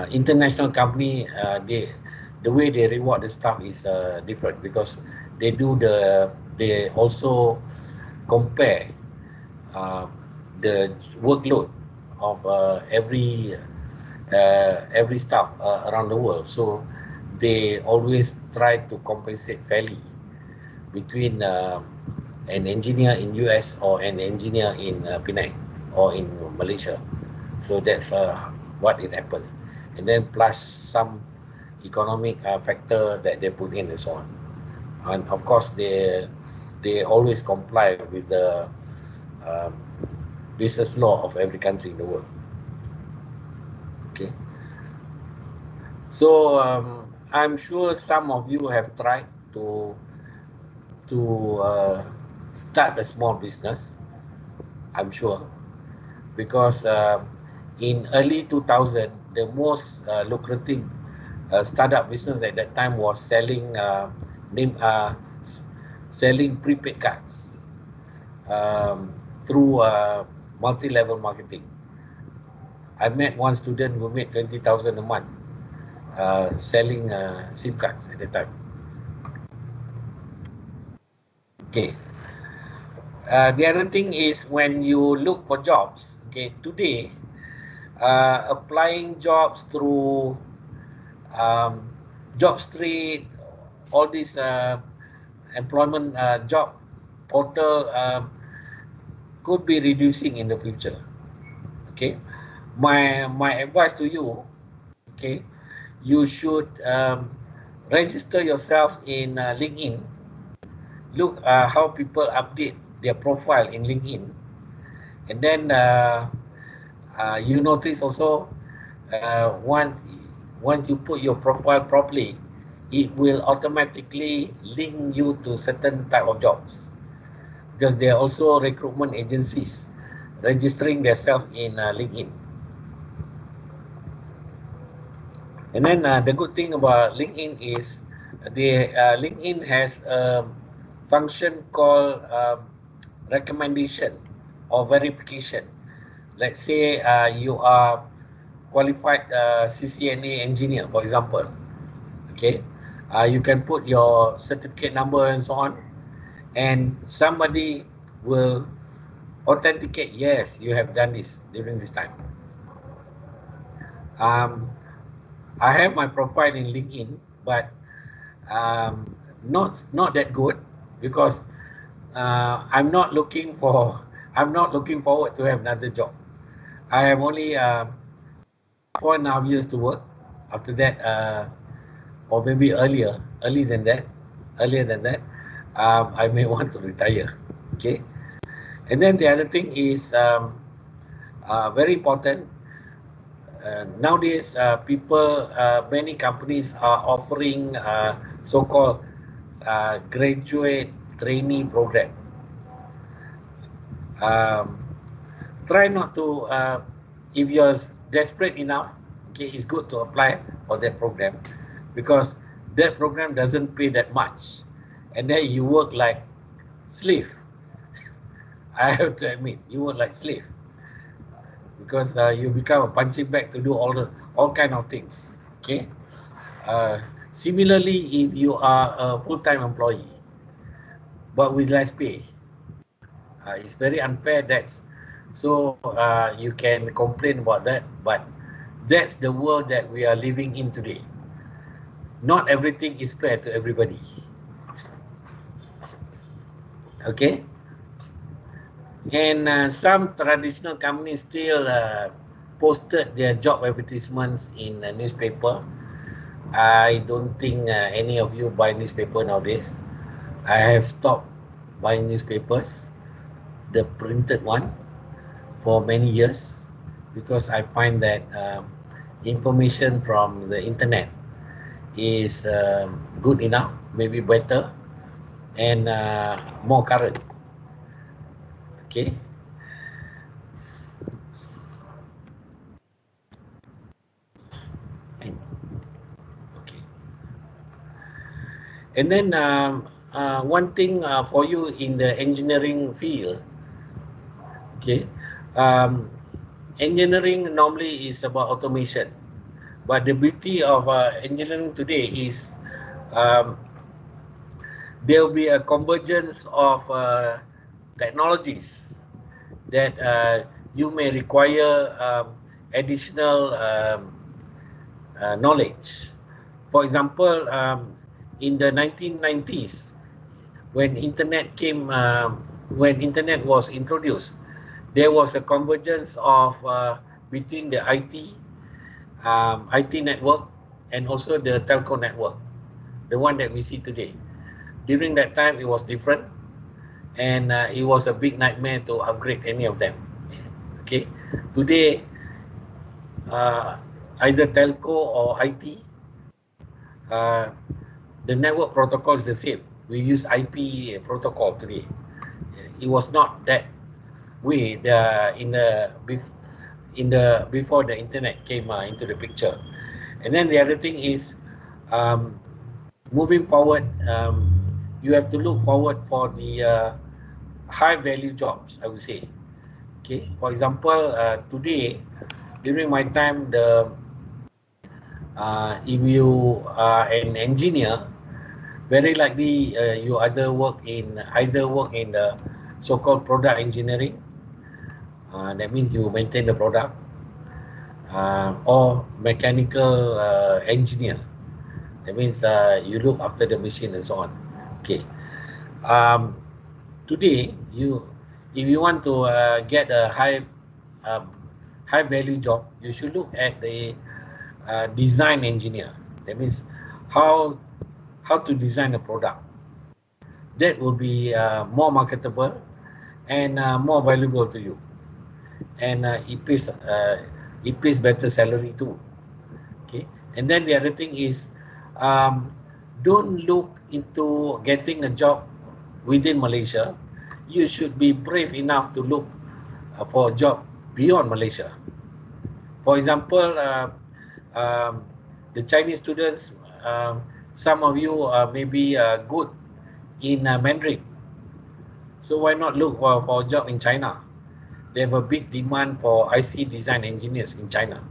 international company, the way they reward the staff is different because they also compare the workload of every staff around the world. So they always try to compensate fairly between an engineer in US or an engineer in Penang or in Malaysia. So that's what it happens. And then plus some economic factor that they put in and so on. And of course, they always comply with the um, business law of every country in the world. Okay. So I'm sure some of you have tried to start a small business. I'm sure because in early 2000, the most lucrative startup business at that time was selling prepaid cards through multi-level marketing. I met one student who made 20,000 a month selling SIM cards at the time. Okay. The other thing is when you look for jobs, okay, today applying jobs through Job Street, all these employment job portal could be reducing in the future. Okay, my advice to you, okay, you should register yourself in LinkedIn. Look how people update their profile in LinkedIn, and then you notice also once you put your profile properly, it will automatically link you to certain type of jobs because there are also recruitment agencies registering themselves in LinkedIn. And then the good thing about LinkedIn is LinkedIn has a function called recommendation or verification. Let's say you are qualified CCNA engineer, for example. Okay, you can put your certificate number and so on, and somebody will authenticate, yes, you have done this during this time. I have my profile in LinkedIn, but not that good because I'm not looking forward to have another job. I have only 4.5 years to work. After that, or maybe earlier than that, I may want to retire. Okay, and then the other thing is very important. Nowadays, many companies are offering so-called graduate trainee program. Try not to, if you're desperate enough, okay, it's good to apply for that program, because that program doesn't pay that much, and then you work like slave. I have to admit, you work like slave, because you become a punching bag to do all kind of things. Okay. Similarly, if you are a full-time employee but with less pay, it's very unfair. That's so you can complain about that, but that's the world that we are living in today. Not everything is fair to everybody. Okay. And some traditional companies still posted their job advertisements in a newspaper. I don't think any of you buy newspaper nowadays. I have stopped buying newspapers, the printed one, for many years, because I find that information from the internet is good enough, maybe better, and more current. Okay. Okay. And then one thing for you in the engineering field, okay, engineering normally is about automation, but the beauty of engineering today is there will be a convergence of technologies that you may require additional knowledge. For example, in the 1990s, when internet was introduced, there was a convergence of between the IT network and also the telco network, the one that we see today. During that time, it was different, and it was a big nightmare to upgrade any of them. Okay, today either telco or IT, the network protocol is the same. We use IP protocol today. It was not that way before the internet came into the picture. And then the other thing is, moving forward, you have to look forward for the high value jobs, I would say. Okay, for example, today, during my time, if you are an engineer, very likely you either work in the so-called product engineering. That means you maintain the product, or mechanical engineer. That means you look after the machine and so on. Okay. Today, if you want to get a high value job, you should look at the design engineer. That means how to design a product. That will be more marketable and more valuable to you, and it pays better salary too. Okay, and then the other thing is, don't look into getting a job within Malaysia. You should be brave enough to look for a job beyond Malaysia. For example, the Chinese students, some of you may be good in Mandarin. So why not look for a job in China? They have a big demand for IC design engineers in China.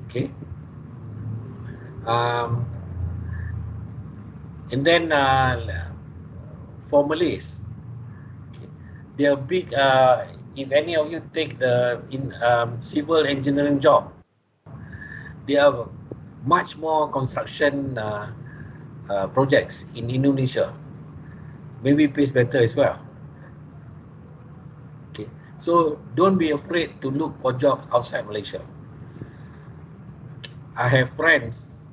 Okay. And then for Malays, okay, they are big. If any of you take the civil engineering job, there are much more construction projects in Indonesia. Maybe pays better as well. Okay, so don't be afraid to look for jobs outside Malaysia. I have friends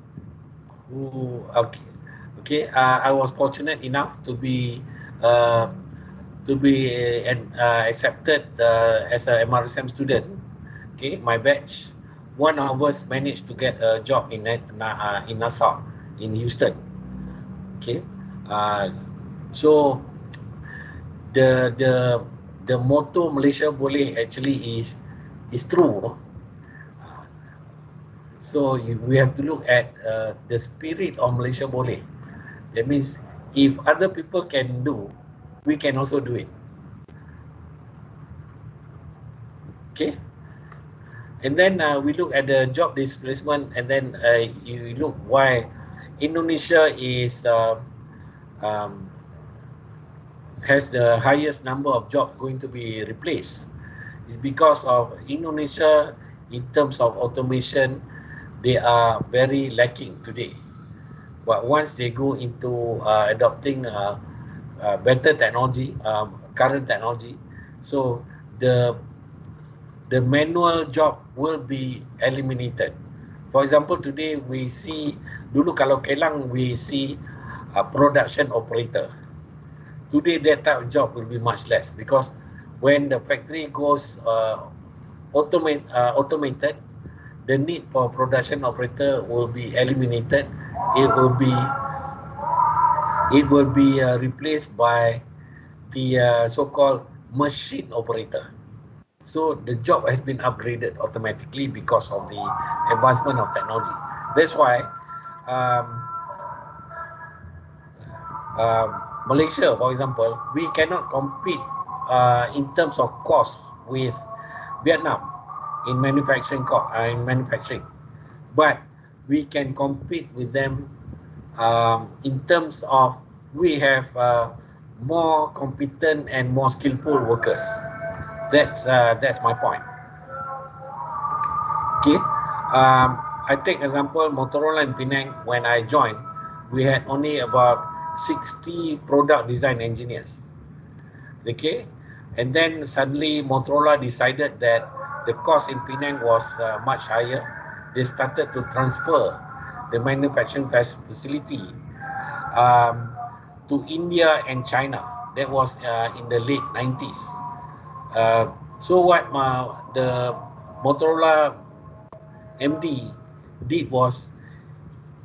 who I was fortunate enough to be accepted as an MRSM student. Okay, my batch, one of us managed to get a job in Nassau, in Houston. Okay, so the motto Malaysia boleh actually is true. So we have to look at the spirit of Malaysia boleh. That means if other people can do, we can also do it. Okay. And then we look at the job displacement, and then you look why Indonesia is has the highest number of jobs going to be replaced. It's because of Indonesia in terms of automation, they are very lacking today. But once they go into adopting better technology, current technology, so the manual job will be eliminated. For example, today we see, dulu kalau Kelang we see a production operator. Today that type of job will be much less, because when the factory goes automated, the need for production operator will be eliminated. It will be replaced by the so-called machine operator. So the job has been upgraded automatically because of the advancement of technology. That's why Malaysia, for example, we cannot compete in terms of cost with Vietnam in manufacturing, but we can compete with them in terms of we have more competent and more skillful workers. That's my point. Okay, I take example Motorola in Penang. When I joined, we had only about 60 product design engineers. Okay, and then suddenly Motorola decided that the cost in Penang was much higher. They started to transfer the manufacturing facility to India and China. That was in the late 90s. So what the Motorola MD did was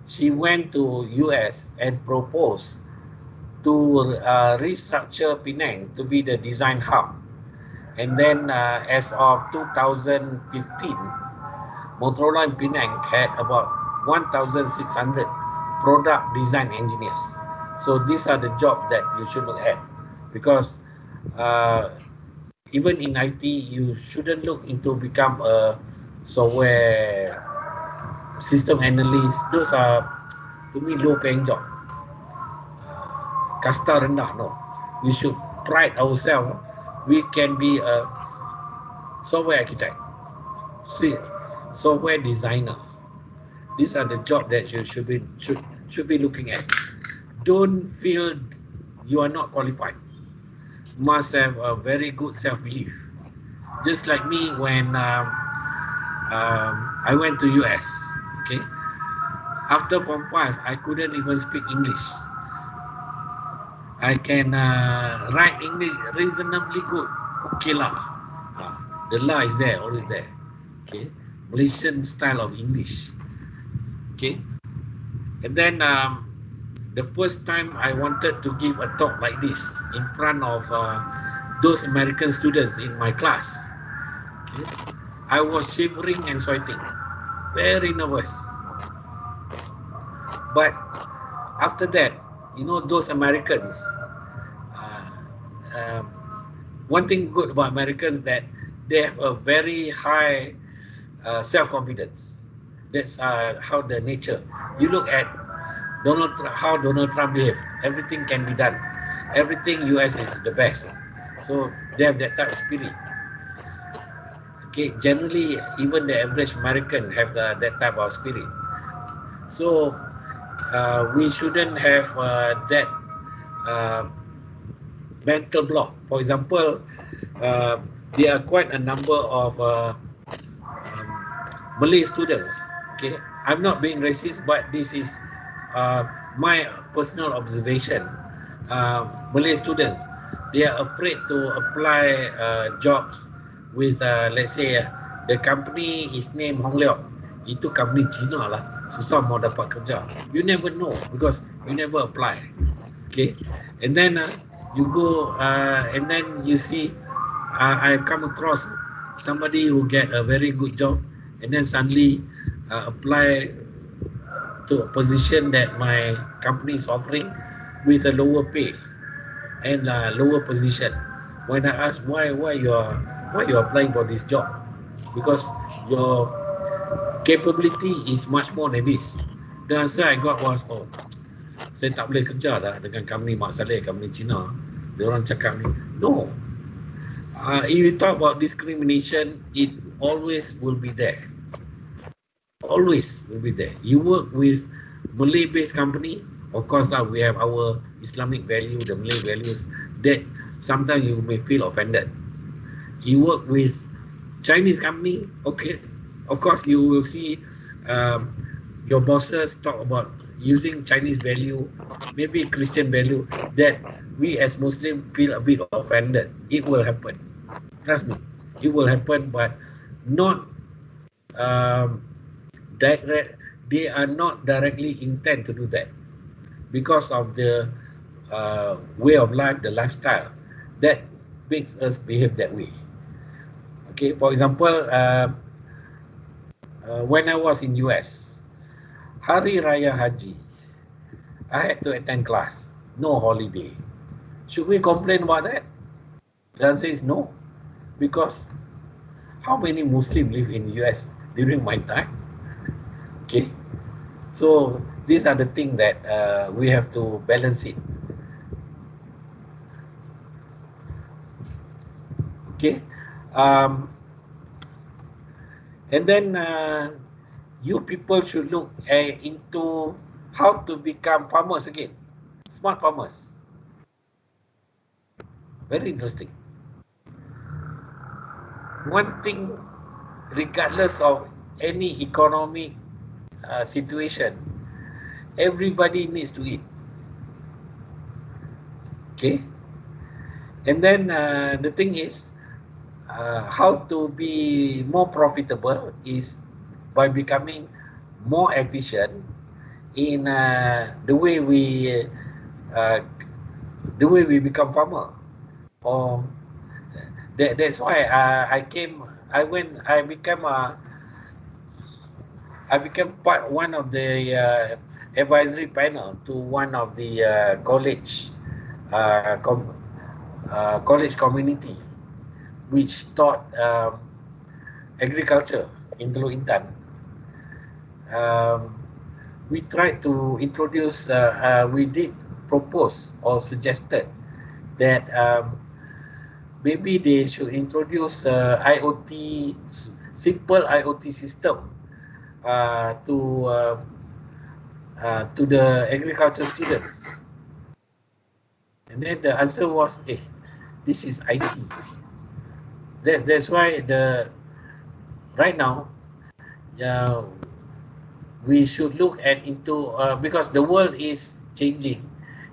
she went to US and proposed to restructure Penang to be the design hub. And then as of 2015, Motorola in Penang had about 1,600 product design engineers. So these are the jobs that you should look at, because even in IT, you shouldn't look into become a software system analyst. Those are, to me, low paying job. Kasta rendah, no. We should pride ourselves. We can be a software architect, software designer. These are the jobs that you should be looking at. Don't feel you are not qualified. Must have a very good self-belief. Just like me when I went to US. Okay, after Form 5, I couldn't even speak English. I can write English reasonably good. Okay lah. The la is there, always there. Okay, Malaysian style of English. Okay, and then the first time I wanted to give a talk like this in front of those American students in my class, okay, I was shivering and sweating, very nervous. But after that, you know, those Americans, one thing good about Americans is that they have a very high self-confidence. That's how the nature. You look at how Donald Trump behaved. Everything can be done. Everything US is the best. So they have that type of spirit. Okay, generally even the average American have that type of spirit. So we shouldn't have that mental block. For example, there are quite a number of Malay students. Okay, I'm not being racist, but this is my personal observation. Malay students, they are afraid to apply jobs with, let's say, the company is named Hong Leong. itu company Cina lah, susah mau dapat kerja. You never know because you never apply. Okay, and then you go and then you see I come across somebody who get a very good job and then suddenly apply to a position that my company is offering with a lower pay and lower position. When I ask why you are applying for this job, because your capability is much more than this. The answer I got was, oh, saya tak boleh kerja dah dengan company Mak Saleh, company Cina. Dia orang cakap ni, no. If you talk about discrimination, it always will be there. Always will be there. You work with Malay-based company, of course now we have our Islamic value, the Malay values, that sometimes you may feel offended. You work with Chinese company, okay, of course you will see your bosses talk about using Chinese value, maybe Christian value, that we as Muslim feel a bit offended. It will happen. Trust me, it will happen, but not direct. They are not directly intend to do that because of the way of life, the lifestyle that makes us behave that way. Okay, for example, when I was in US, Hari Raya Haji, I had to attend class, no holiday. Should we complain about that? The answer is no, because how many Muslims live in US during my time? Okay, so these are the things that we have to balance it. Okay, and then you people should look into how to become farmers again, smart farmers. Very interesting. One thing, regardless of any economic situation, everybody needs to eat. Okay, and then the thing is, how to be more profitable is by becoming more efficient in the way we become farmer. Or that's why I became one of the advisory panel to one of the college community which taught agriculture in Teluk Intan. We tried to introduce, we did propose or suggested that maybe they should introduce IoT, simple IoT system to the agriculture students. And then the answer was, this is IT. That's why right now we should look into because the world is changing,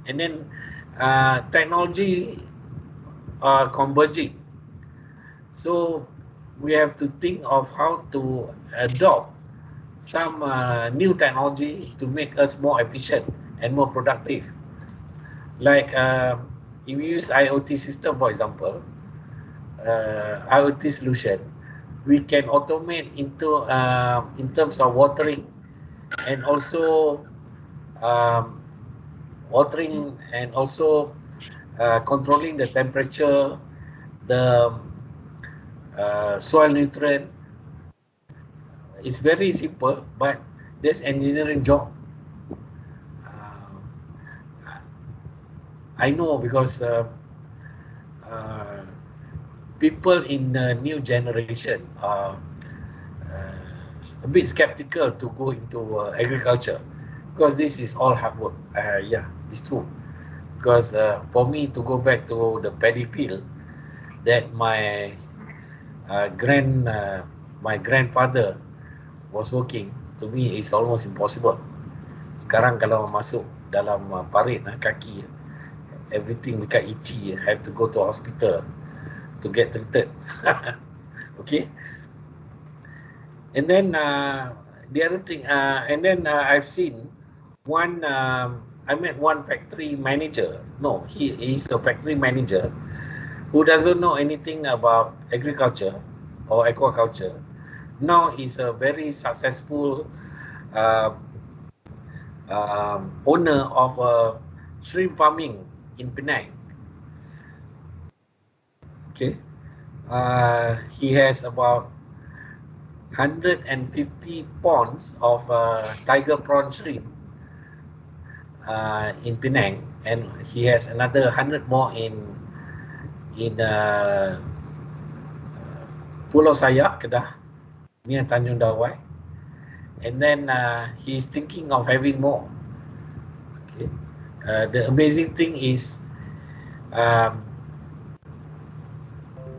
and then technology are converging. So we have to think of how to adopt some new technology to make us more efficient and more productive. Like if you use IoT system, for example, IoT solution, we can automate into in terms of watering, and also controlling the temperature, the soil nutrient. It's very simple, but there's engineering job. I know because people in the new generation are a bit skeptical to go into agriculture because this is all hard work. Yeah, it's true. Because for me to go back to the paddy field that my grandfather was working, to me is almost impossible. Sekarang kalau masuk dalam parit kaki, everything become itchy. Have to go to hospital to get treated. Okay. And then the other thing, and then I've seen one. I met one factory manager. No, he is a factory manager who doesn't know anything about agriculture or aquaculture. Now is a very successful uh, owner of a shrimp farming in Penang. Okay, he has about 150 ponds of tiger prawn shrimp in Penang, and he has another 100 more in Pulau Sayak, Kedah, near Tanjung Dawai, and then he's thinking of having more. Okay, the amazing thing is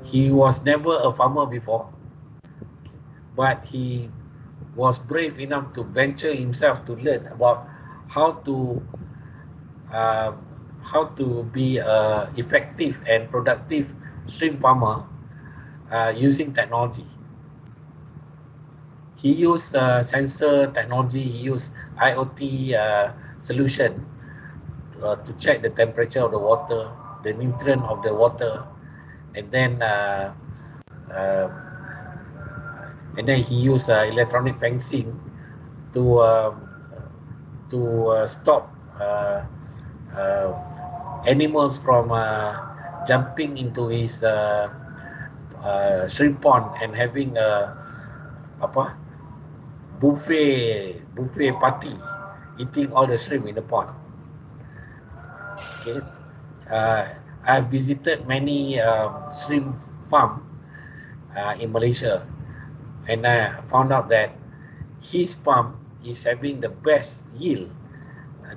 he was never a farmer before, but he was brave enough to venture himself to learn about how to be a effective and productive shrimp farmer using technology. He used sensor technology, he used IoT solution to check the temperature of the water, the nutrient of the water, and then he used electronic fencing to stop animals from jumping into his shrimp pond and having a buffet party, eating all the shrimp in the pond. Okay, I've visited many shrimp farm in Malaysia, and I found out that his farm is having the best yield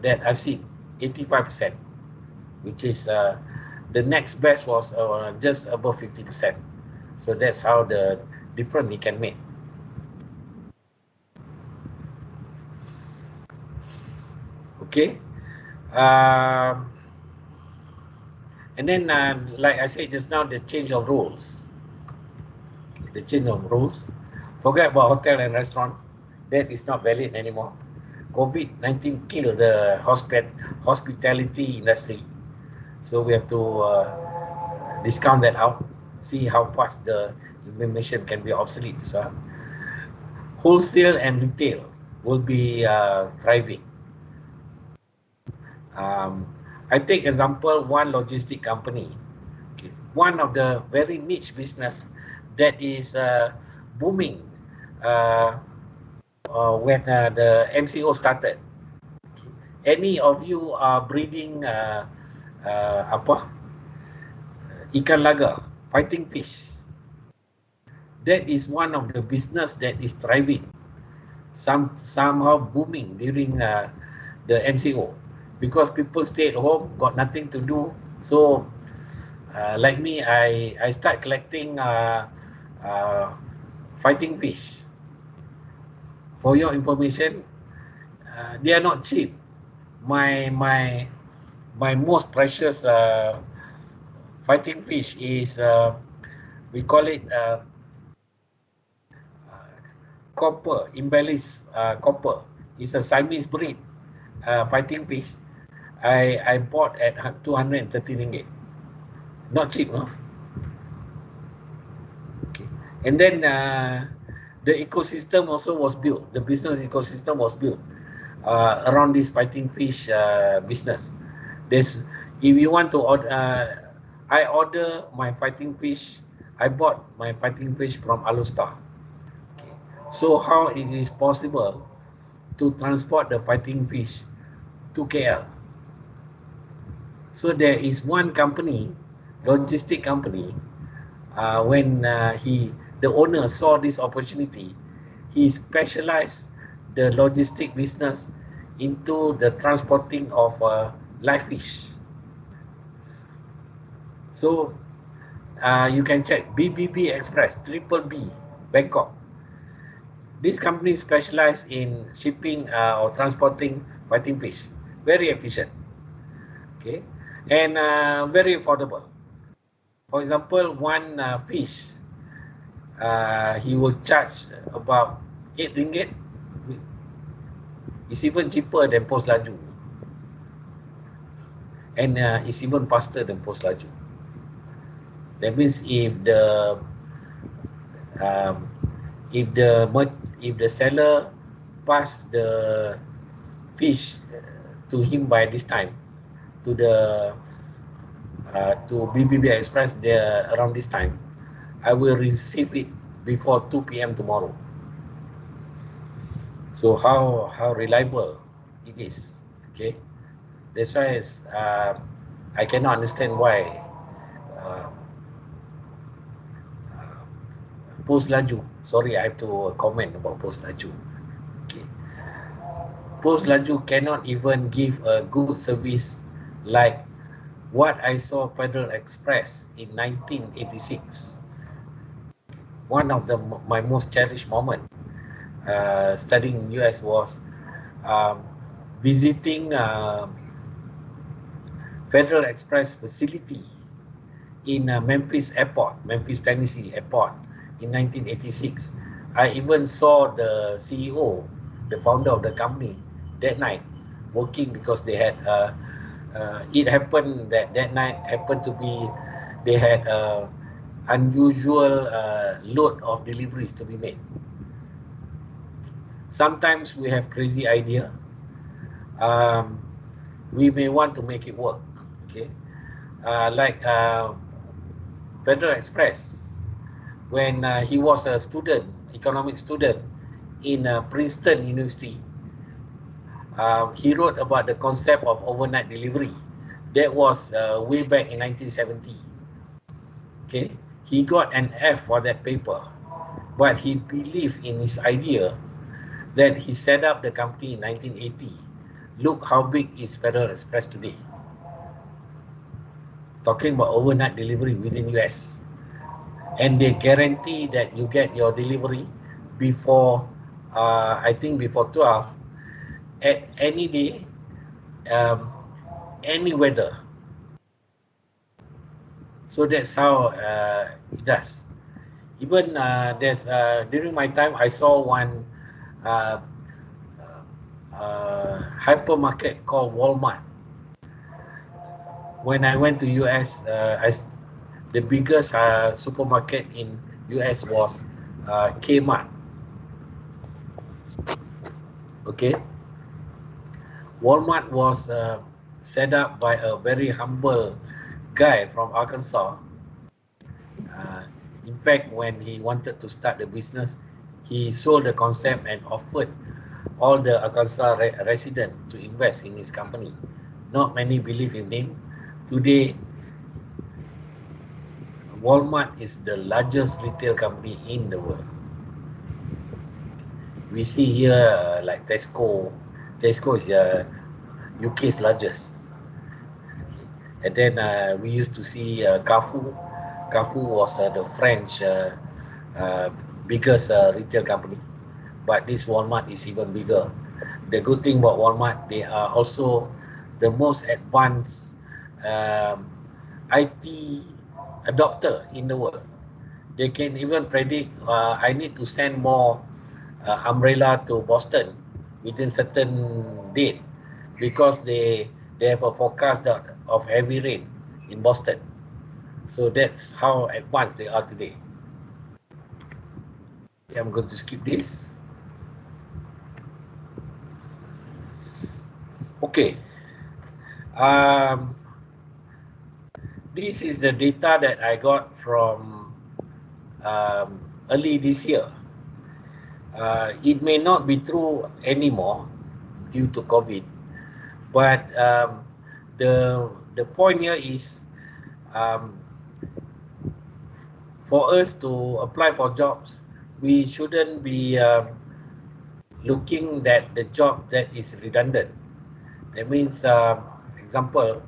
that I've seen, 85%, which is the next best was just above 50%. So that's how the difference he can make. Okay, and then like I said just now, the change of rules. The change of rules. Forget about hotel and restaurant. That is not valid anymore. COVID-19 killed the hospitality industry. So we have to discount that out. See how fast the information can be obsolete. So wholesale and retail will be thriving. I take example one logistic company, okay, one of the very niche business that is booming when the MCO started. Any of you are breeding ikan laga, fighting fish. That is one of the business that is thriving, somehow booming during the MCO, because people stay at home, got nothing to do. So like me, I start collecting fighting fish. For your information, they are not cheap. My most precious fighting fish is we call it copper, embellished copper. It's a Siamese breed fighting fish. I bought at 230 ringgit. Not cheap, no? Okay. And then the ecosystem also was built. The business ecosystem was built around this fighting fish business. There's, if you want to order, I order my fighting fish. I bought my fighting fish from Alustar. Okay. So how it is possible to transport the fighting fish to KL? So there is one company, logistic company, when the owner saw this opportunity, he specialized the logistic business into the transporting of live fish. So you can check BBB Express, Triple B, Bangkok. This company specialized in shipping or transporting fighting fish. Very efficient. Okay, and very affordable. For example, one fish, he will charge about 8 ringgit, It's even cheaper than Post Laju, and it's even faster than Post Laju. That means if the seller pass the fish to him by this time, to the to BBB Express there around this time, I will receive it before 2 p.m. tomorrow. So how reliable it is, okay? That's why I cannot understand why Post Laju. Sorry, I have to comment about Post Laju. Okay, Post Laju cannot even give a good service like what I saw Federal Express in 1986. One of my most cherished moment studying in US was visiting Federal Express facility in Memphis Airport, Memphis, Tennessee Airport in 1986. I even saw the CEO, the founder of the company, that night working, because they had it happened that night happened to be they had unusual load of deliveries to be made. Sometimes we have crazy idea. We may want to make it work. Okay, like Federal Express, when he was a student, economic student in Princeton University, he wrote about the concept of overnight delivery. That was way back in 1970. Okay, he got an F for that paper, but he believed in his idea. That he set up the company in 1980. Look how big is Federal Express today. Talking about overnight delivery within US. And they guarantee that you get your delivery before, I think before 12, at any day, any weather. So that's how it does. Even there's during my time, I saw one hypermarket called Walmart. When I went to US, the biggest supermarket in US was Kmart. Okay, Walmart was set up by a very humble guy from Arkansas. In fact, when he wanted to start the business, he sold the concept and offered all the Arkansas residents to invest in his company. Not many believe in him. Today, Walmart is the largest retail company in the world. We see here like Tesco. Tesco is UK's largest. And then we used to see Carrefour. Carrefour was the French biggest retail company. But this Walmart is even bigger. The good thing about Walmart, they are also the most advanced IT adopter in the world. They can even predict I need to send more umbrella to Boston within certain date, because they have a forecast of heavy rain in Boston. So that's how advanced they are today. I'm going to skip this. Okay. This is the data that I got from early this year. It may not be true anymore due to COVID, but the point here is for us to apply for jobs, we shouldn't be looking at the job that is redundant. That means, example,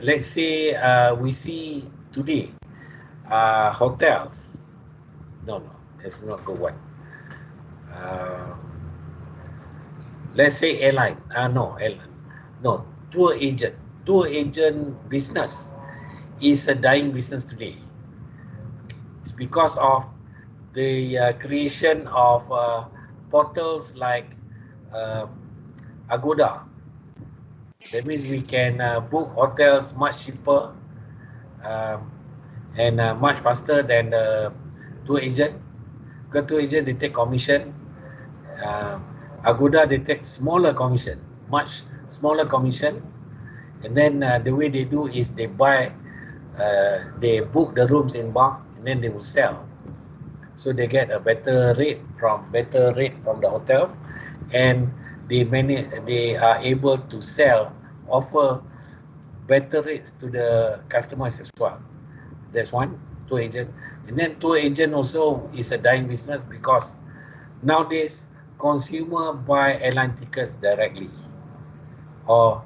let's say we see today hotels. No, that's not good one. Let's say airline. No, tour agent. Tour agent business is a dying business today. because of the creation of portals like Agoda. That means we can book hotels much cheaper um, and much faster than the tour agent. Because tour agent, they take commission. Uh, Agoda, they take smaller commission, much smaller commission. And then the way they do is they book the rooms in bulk, and then they will sell. So they get a better rate from the hotel, and they are able to offer better rates to the customers as well. That's one, tour agent. And then tour agent also is a dying business because nowadays consumer buy airline tickets directly or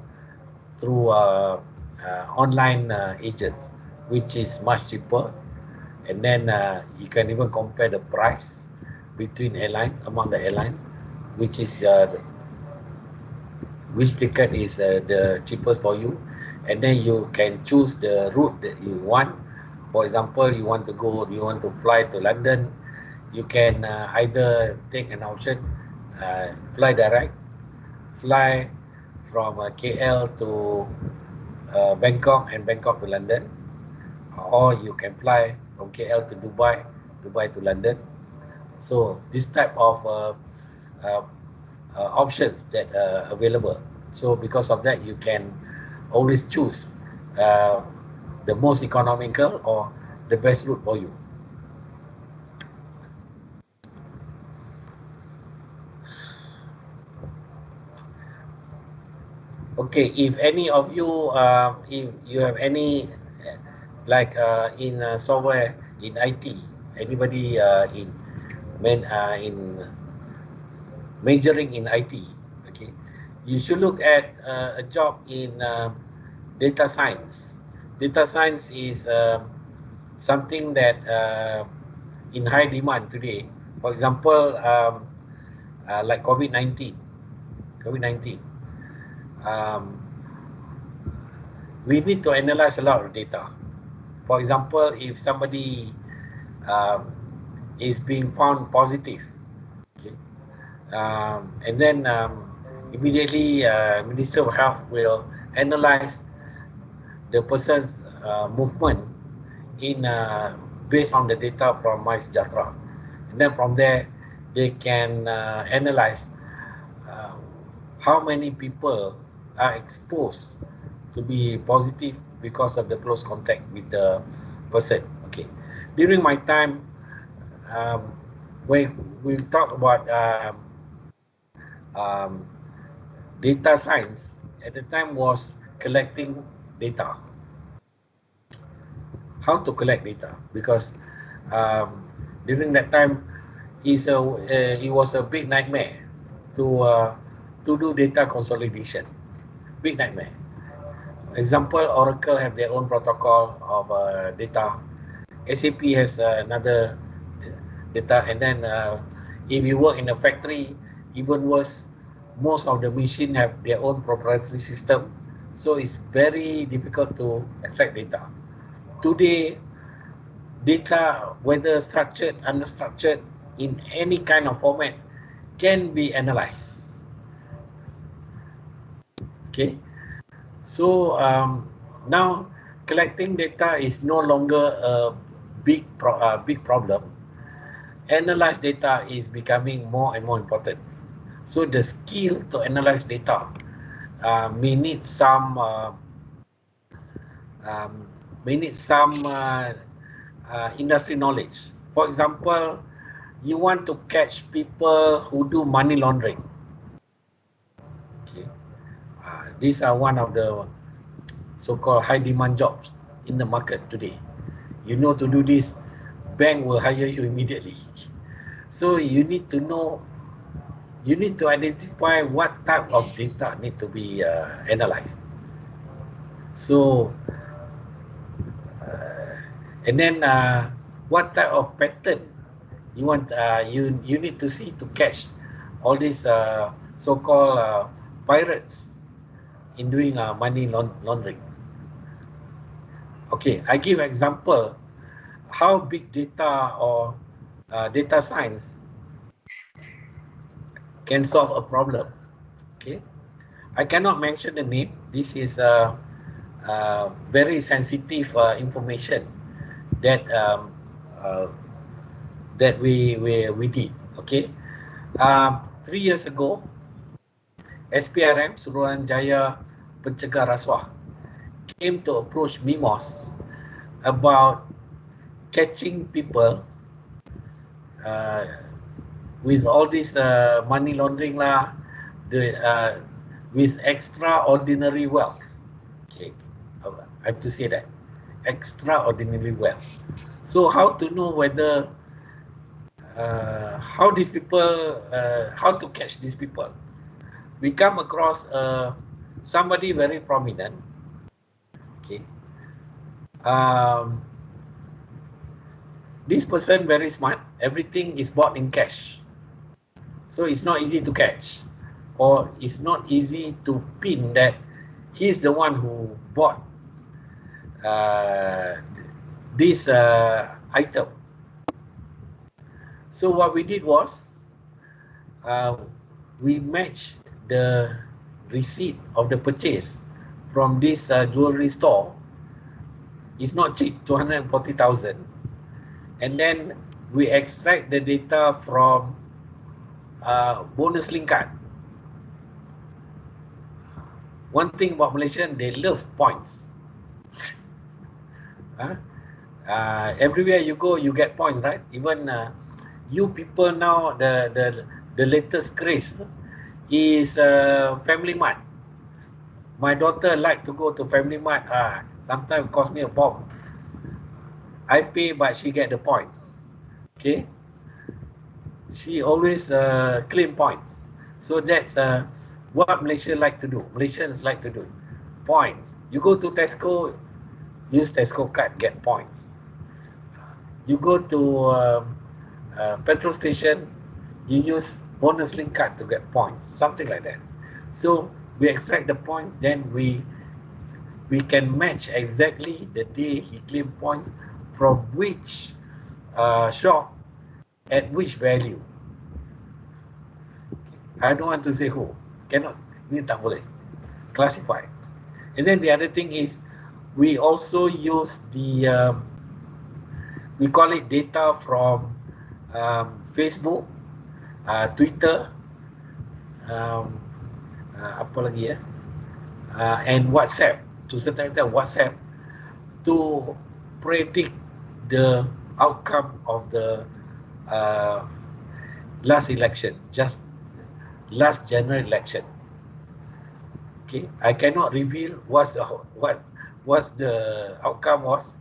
through online agents, which is much cheaper. And then you can even compare the price between airlines, among the airlines, which ticket is the cheapest for you, and then you can choose the route that you want. For example, you want to fly to London, you can either take an option, fly direct, fly from KL to Bangkok and Bangkok to London, or you can fly from KL to Dubai, Dubai to London. So this type of options that are available. So because of that, you can always choose the most economical or the best route for you. Okay, if any of you, if you have any, like in software, in IT, anybody in majoring in IT, okay, you should look at a job in data science. Data science is something that in high demand today. For example, like COVID-19, we need to analyze a lot of data. For example, if somebody is being found positive, okay, and then immediately Minister of Health will analyze the person's movement in based on the data from MySejahtera, and then from there they can analyze how many people are exposed to be positive because of the close contact with the person. Okay, during my time, when we talk about data science, at the time was collecting data. How to collect data, because during that time it was a big nightmare to do data consolidation. Big nightmare. Example, Oracle have their own protocol of data. SAP has another data, and then if you work in a factory, even worse, most of the machine have their own proprietary system, so it's very difficult to extract data. Today, data, whether structured, unstructured, in any kind of format, can be analyzed. Okay, so now collecting data is no longer a big problem. Analyze data is becoming more and more important. So the skill to analyze data may need some industry knowledge. For example, you want to catch people who do money laundering. Okay, these are one of the so-called high demand jobs in the market today. You know, to do this, bank will hire you immediately. So you need to know, you need to identify what type of data need to be analyzed. So and then what type of pattern you want, you need to see to catch all these so-called pirates in doing money laundering. Okay, I give example. how big data or data science can solve a problem. Okay, I cannot mention the name. This is very sensitive information that that we did. Okay, 3 years ago, SPRM Suruhanjaya Pencegah Rasuah came to approach MIMOS about catching people with all this money laundering lah, with extraordinary wealth. Okay, I have to say that extraordinary wealth. So how to know whether how these people, how to catch these people? We come across somebody very prominent. Okay, this person very smart. Everything is bought in cash, so it's not easy to catch, or it's not easy to pin that he's the one who bought this item. So what we did was we matched the receipt of the purchase from this jewelry store. It's not cheap, 240,000, and then we extract the data from bonus link card. One thing about Malaysian, they love points. Everywhere you go, you get points, right? Even you people now, the latest craze is Family Mart. My daughter like to go to Family Mart. Sometimes it cost me a bomb. I pay, but she get the points. Okay, she always claim points. So that's what Malaysia like to do. Malaysians like to do points. You go to Tesco, use Tesco card, get points. You go to petrol station, you use bonus link card to get points, something like that. So we extract the point, then we can match exactly the day he claimed points from which shop at which value. I don't want to say who. Cannot, ni tak boleh. Classify. And then the other thing is, we also use the we call it data from Facebook, Twitter, apa lagi ya, and WhatsApp, to certain extent WhatsApp, to predict the outcome of the last election, just last general election. Okay, I cannot reveal what the outcome was,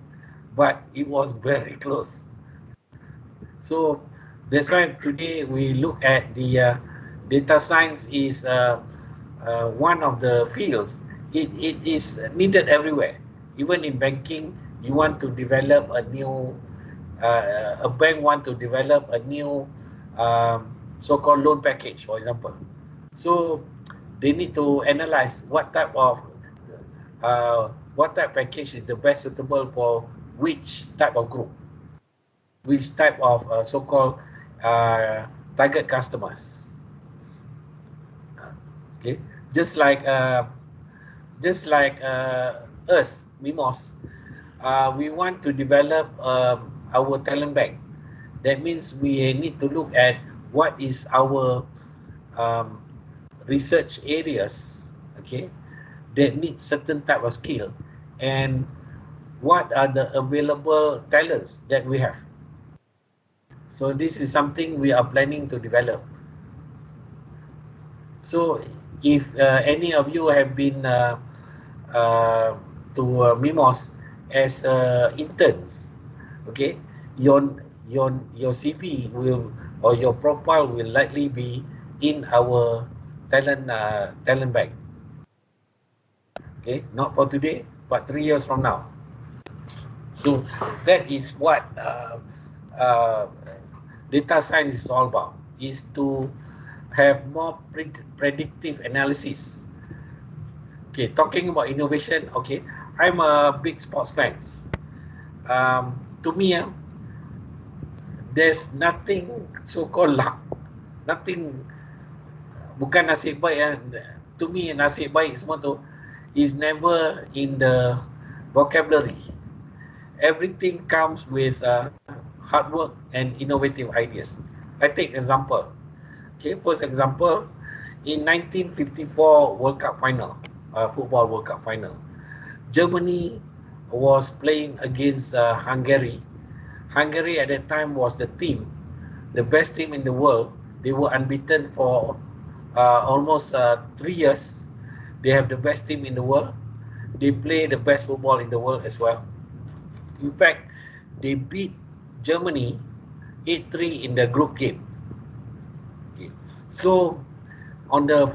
but it was very close. So that's why today we look at the data science is one of the fields. It is needed everywhere. Even in banking, you want to develop a new, a bank want to develop a new so-called loan package, for example. So they need to analyze what type of package is the best suitable for which type of group, which type of so-called target customers. Okay, just like us, MIMOS, we want to develop our talent bank. That means we need to look at what is our research areas, okay, that need certain type of skill, and what are the available talents that we have. So this is something we are planning to develop. So if any of you have been to MIMOS as interns, okay, your CV will, or your profile will likely be in our talent bank. Okay, not for today, but 3 years from now. So that is what data science is all about, is to have more predictive analysis. Okay, talking about innovation, okay, I'm a big sports fan. to me, there's nothing so-called luck, nothing, bukan nasib baik. To me, nasib baik semua tu is never in the vocabulary. Everything comes with hard work and innovative ideas. I take example. Okay, first example, in 1954 World Cup final, football World Cup final, Germany was playing against Hungary. Hungary at that time was the best team in the world. They were unbeaten for almost 3 years. They have the best team in the world. They play the best football in the world as well. In fact, they beat Germany 8-3 in the group game. Okay. So, on the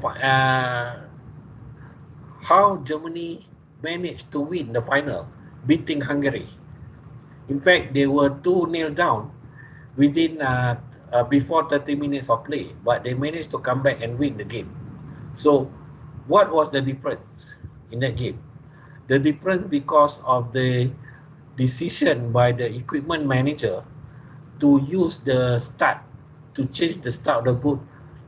how Germany managed to win the final, beating Hungary. In fact, they were 2-0 down within before 30 minutes of play, but they managed to come back and win the game. So, what was the difference in that game? The difference because of the decision by the equipment manager to use the stud, to change the stud of the boot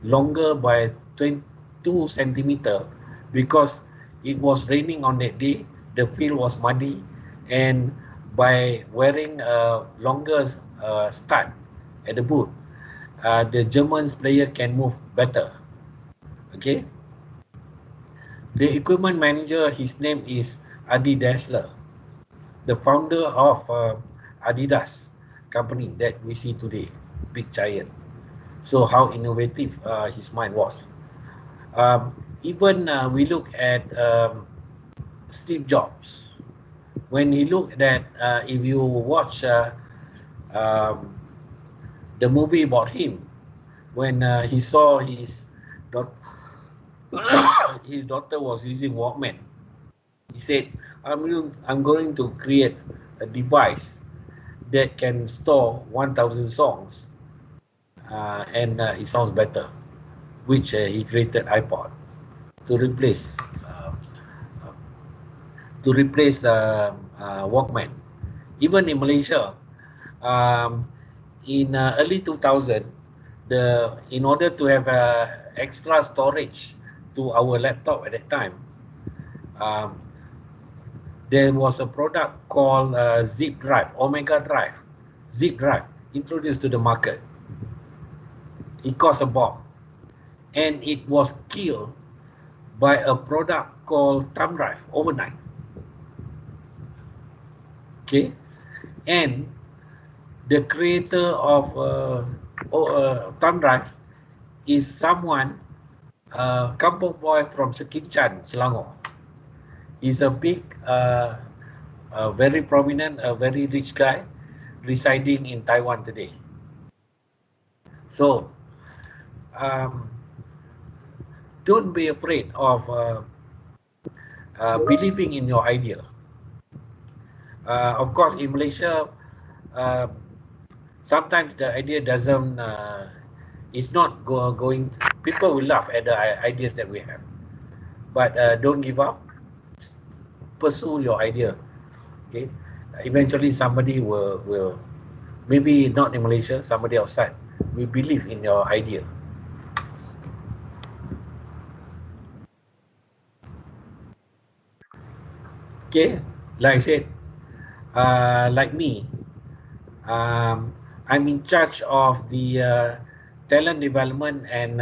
longer by 22 centimeter, because it was raining on that day, the field was muddy, and by wearing a longer stud at the boot, the German player can move better. Okay. The equipment manager, his name is Adi Dassler, the founder of Adidas company that we see today, big giant. So how innovative his mind was. Even we look at Steve Jobs. When he looked at, if you watch the movie about him, when he saw his daughter was using Walkman, he said, I'm going to create a device that can store 1,000 songs and it sounds better, which he created iPod to replace Walkman. Even in Malaysia, in early 2000, in order to have extra storage to our laptop at that time, there was a product called Zip Drive, Omega Drive, Zip Drive, introduced to the market. It cost a bomb, and it was killed by a product called Thumb Drive overnight. Okay, and the creator of Thumb Drive is someone, kampung boy from Sekinchan, Selangor. He's a big, very prominent, a very rich guy residing in Taiwan today. So, don't be afraid of believing in your idea. Of course, in Malaysia, sometimes the idea doesn't, it's not going, people will laugh at the ideas that we have. But don't give up. Pursue your idea. Okay, eventually somebody will, maybe not in Malaysia, somebody outside will believe in your idea. Okay, like I said, like me, I'm in charge of the talent development and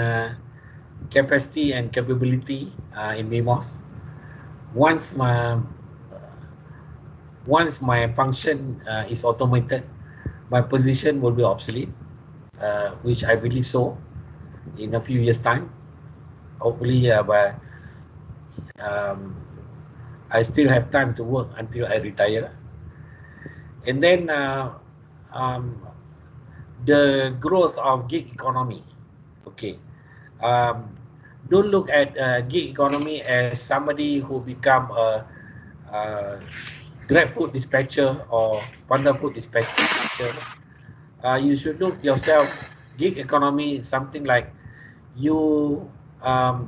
capacity and capability in MIMOS. Once my function is automated, my position will be obsolete, which I believe so in a few years' time. Hopefully, but I still have time to work until I retire. And then the growth of gig economy. Okay, don't look at gig economy as somebody who become a Grab food dispatcher or Panda food dispatcher. You should look yourself, gig economy, something like you have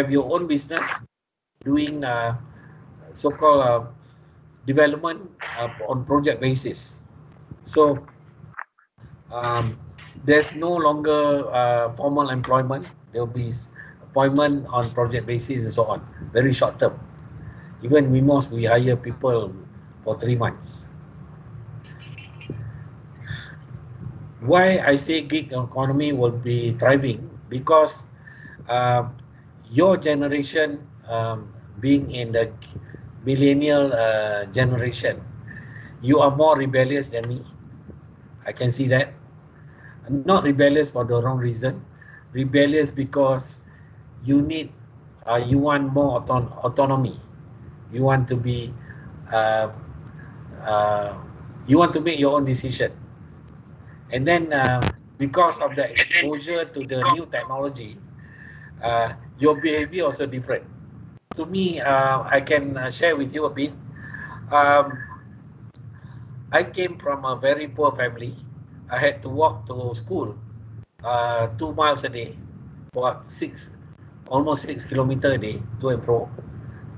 your own business doing so-called development on project basis. So there's no longer formal employment. There will be appointment on project basis and so on, very short term. Even MIMOS, we hire people for 3 months. Why I say gig economy will be thriving? Because your generation, being in the millennial generation, you are more rebellious than me. I can see that. Not rebellious for the wrong reason. Rebellious because you need, you want more autonomy. You want to be, you want to make your own decision. And then because of the exposure to the new technology, your behavior also different. To me, I can share with you a bit. I came from a very poor family. I had to walk to school 2 miles a day, about almost 6 kilometers a day to and fro.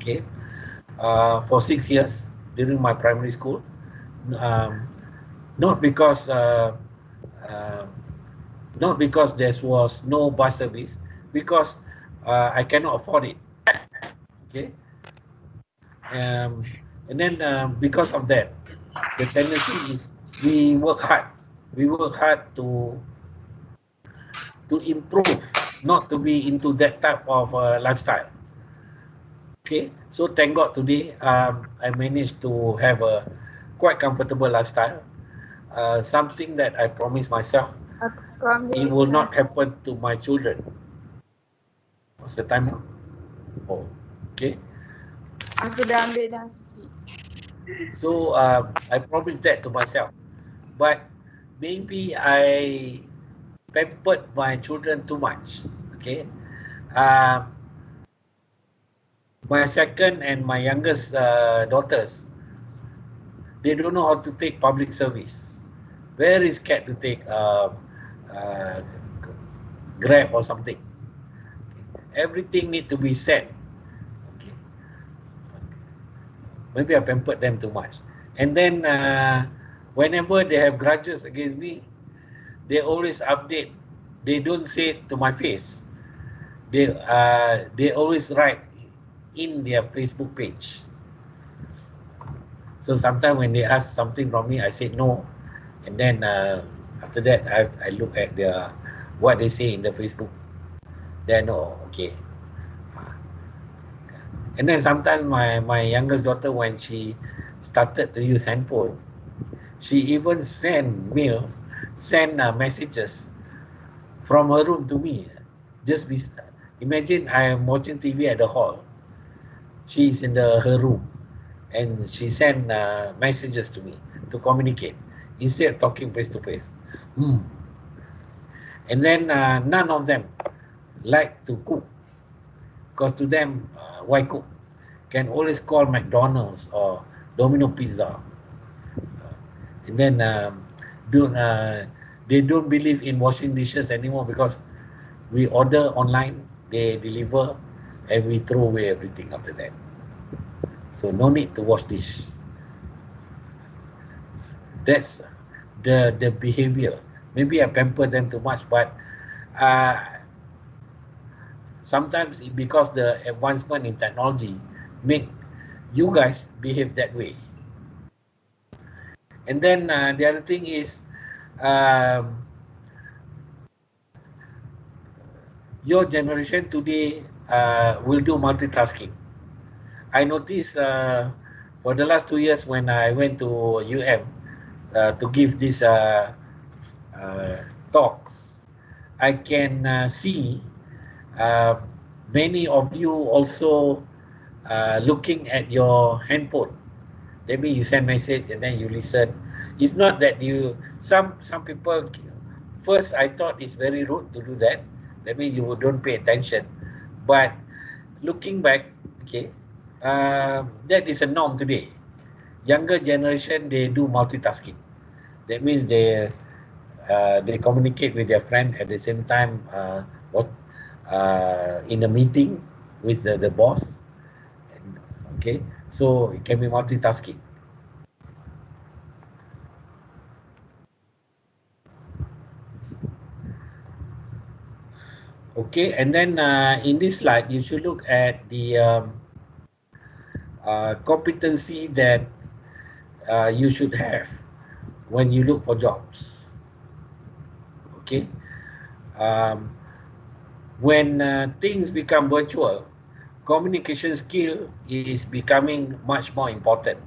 Okay, for 6 years during my primary school. Not because not because there was no bus service, because I cannot afford it. Okay, and then because of that, the tendency is we work hard. We work hard to improve, not to be into that type of lifestyle. Okay, so thank God today I managed to have a quite comfortable lifestyle. Something that I promised myself, it will not happen to my children. What's the time now? Oh, okay. Aku dah ambil nasi. So I promised that to myself, but maybe I pampered my children too much. Okay, my second and my youngest daughters, they don't know how to take public service. Very scared to take Grab or something. Everything need to be said. Okay. Maybe I pampered them too much. And then whenever they have grudges against me, they always update. They don't say it to my face. They always write in their Facebook page. So sometimes when they ask something from me, I say no, and then after that I look at what they say in the Facebook. Then okay. And then sometimes my youngest daughter, when she started to use handphone, she even send messages from her room to me. Imagine I am watching TV at the hall. She's in her room, and she sent messages to me to communicate instead of talking face to face. And then none of them like to cook, because to them, why cook? Can always call McDonald's or Domino Pizza. And then they don't believe in washing dishes anymore, because we order online, they deliver, and we throw away everything after that. So no need to wash dish. That's the behavior. Maybe I pamper them too much, but sometimes because the advancement in technology make you guys behave that way. And then the other thing is, your generation today will do multitasking. I noticed for the last 2 years when I went to UM to give this talk, I can see many of you also looking at your handphone. Maybe you send message and then you listen. It's not that some people, first I thought it's very rude to do that. That means you don't pay attention. But looking back, okay, that is a norm today. Younger generation, they do multitasking. That means they communicate with their friend at the same time, in a meeting with the boss. Okay, so it can be multitasking. Okay, and then in this slide, you should look at the competency that you should have when you look for jobs. Okay, um, when things become virtual, communication skill is becoming much more important.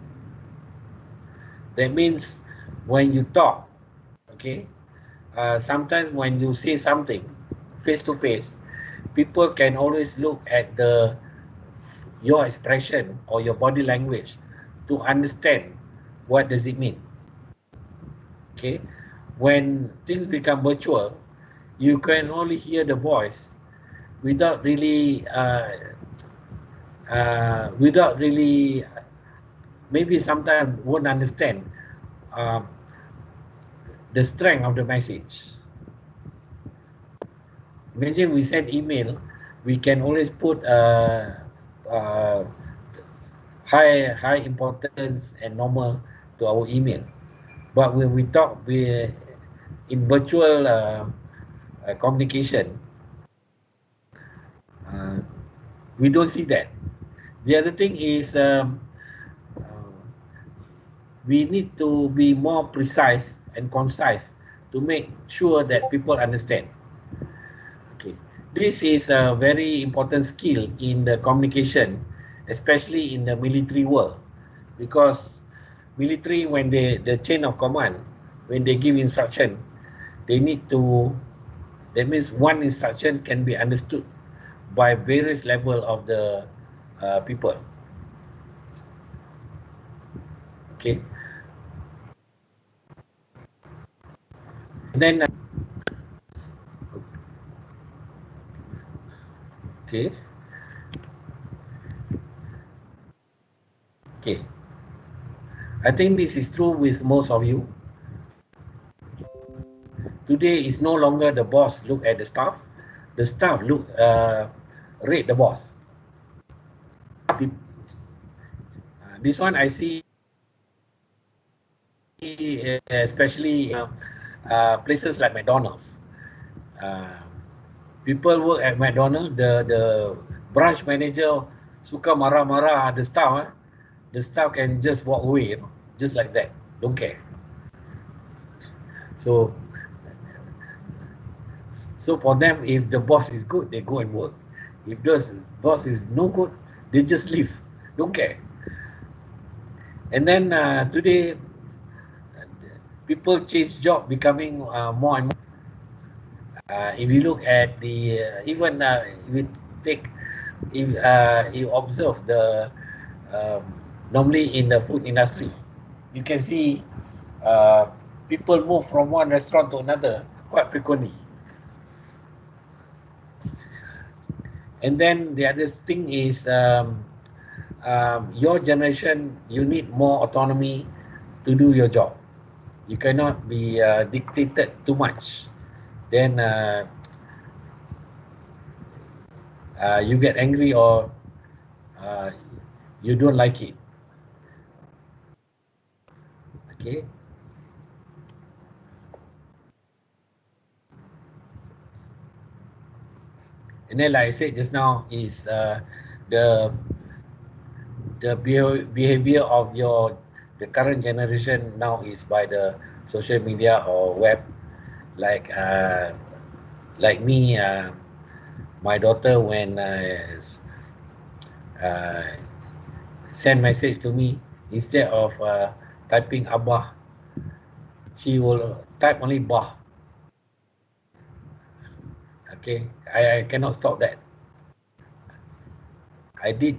That means when you talk, okay, sometimes when you say something face to face, people can always look at your expression or your body language to understand what does it mean. Okay, when things become virtual, you can only hear the voice without really maybe sometimes won't understand uh, the strength of the message. Imagine we send email, we can always put uh, high importance and normal to our email. But when we talk in virtual communication, uh, we don't see that. The other thing is uh, we need to be more precise and concise to make sure that people understand. Okay. This is a very important skill in the communication, especially in the military world, because military, when the chain of command, when they give instruction, they need to, that means one instruction can be understood by various level of the people. Okay. And then okay, okay. I think this is true with most of you. Today is no longer the boss look at the staff look rate the boss. This one I see especially places like McDonald's. Uh, People work at McDonald's, the branch manager suka marah-marah the staff. The staff can just walk away, you know, just like that, don't care. So for them, if the boss is good, they go and work. If the boss is no good, they just leave, don't care. And then today, people change job, becoming more and more. If you look at the even if you take, if you observe the normally in the food industry, you can see people move from one restaurant to another quite frequently. And then the other thing is your generation, you need more autonomy to do your job. You cannot be dictated too much. Then you get angry or you don't like it. Okay. And then, like I said just now, is the behavior of the current generation now is by the social media or web, like me, my daughter, when send message to me, instead of typing Abah, she will type only Bah. Okay, I cannot stop that. I did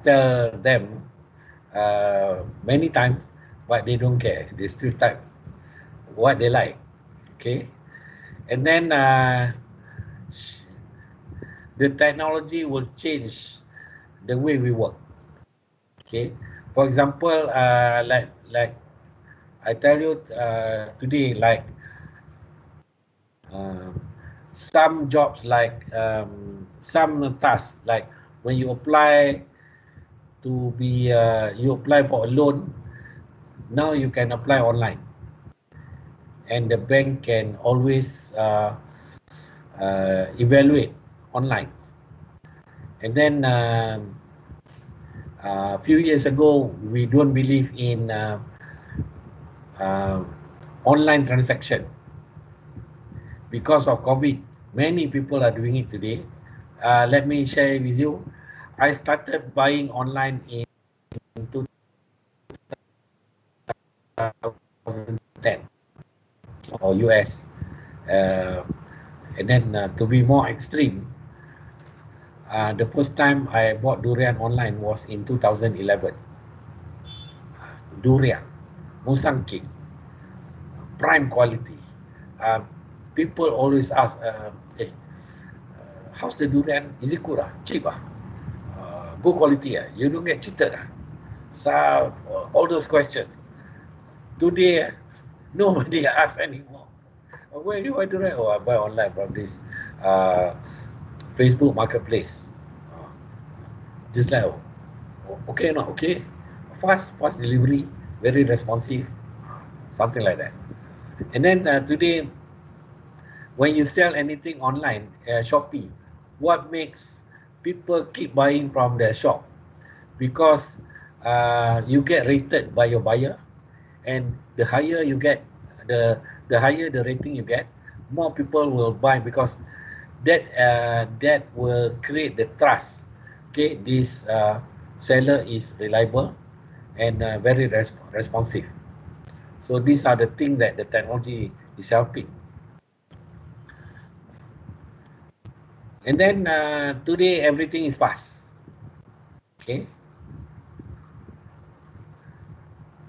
tell them many times, but they don't care. They still type what they like. Okay, and then the technology will change the way we work. Okay, for example, like I tell you today, like some jobs, like some tasks, like when you apply to be you apply for a loan, now you can apply online, and the bank can always evaluate online. And then a few years ago, we don't believe in online transaction. Because of COVID, many people are doing it today. Let me share with you. I started buying online in 2010 or US. And then to be more extreme, the first time I bought durian online was in 2011. Durian, Musang King, prime quality. People always ask, hey, how's the durian? Is it good? Cheap? Good quality? You don't get cheated? So, all those questions. Today, nobody asks anymore. Where do I do that? Oh, I buy online from this Facebook Marketplace. Just like, okay, not okay. Fast delivery, very responsive, something like that. And then today, when you sell anything online, Shopee, what makes people keep buying from the shop? Because you get rated by your buyer, and the higher you get, the higher the rating you get, more people will buy, because that will create the trust. Okay, this seller is reliable and very responsive. So these are the things that the technology is helping. And then today everything is fast. Okay.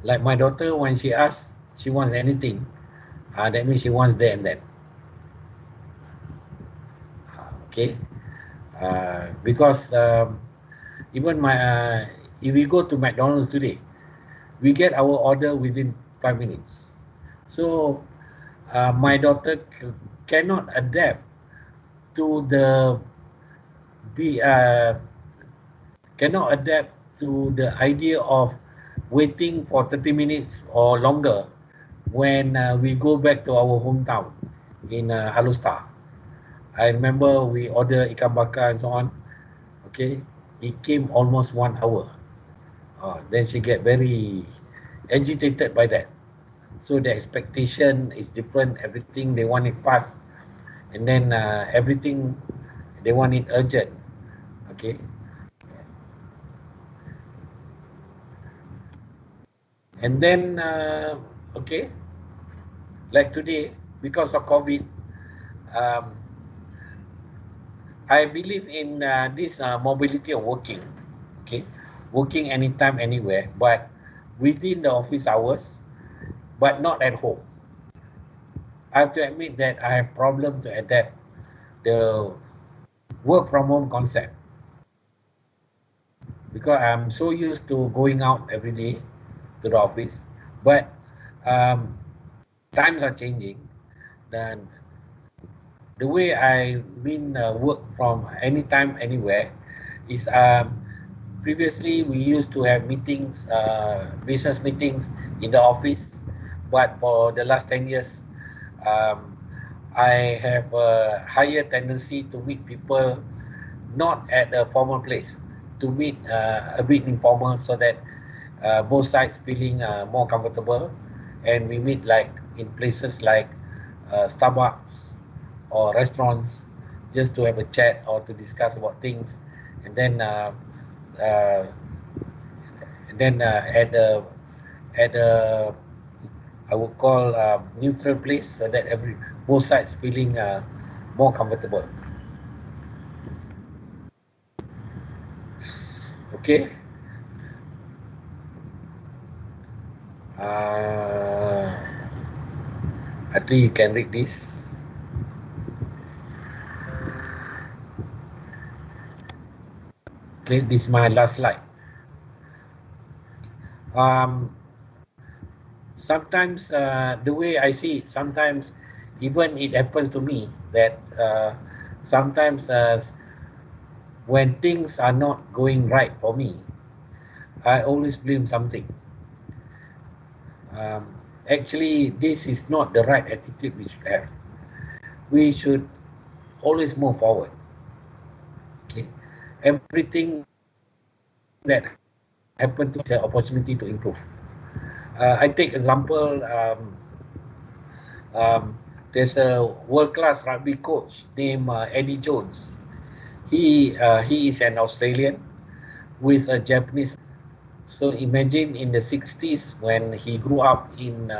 Like my daughter, when she asks, she wants anything, that means she wants there and then. Okay. Because even if we go to McDonald's today, we get our order within 5 minutes. So my daughter cannot adapt to the idea of waiting for 30 minutes or longer when we go back to our hometown in Alustar. I remember we ordered ikan bakar and so on. Okay, it came almost 1 hour. Then she get very agitated by that. So the expectation is different. Everything they want it fast, and then everything they want it urgent. Okay. And then okay, like today, because of COVID, I believe in this mobility of working. Okay, working anytime, anywhere, but within the office hours, but not at home. I have to admit that I have problem to adapt the work from home concept, because I'm so used to going out every day to the office, but times are changing. Then the way I work from anytime, anywhere is previously we used to have meetings, business meetings in the office, but for the last 10 years, I have a higher tendency to meet people not at a formal place, to meet a bit informal, so that both sides feeling more comfortable, and we meet like in places like Starbucks or restaurants, just to have a chat or to discuss about things, and then at a I would call neutral place, so that both sides feeling more comfortable. Okay. I think you can read this. Okay, this is my last slide. Sometimes the way I see it, sometimes even it happens to me that sometimes when things are not going right for me, I always blame something. Actually, this is not the right attitude we should have. We should always move forward. Okay, everything that happened to the opportunity to improve. I take example. There's a world-class rugby coach named Eddie Jones. He is an Australian with a Japanese. So imagine in the 60s when he grew up in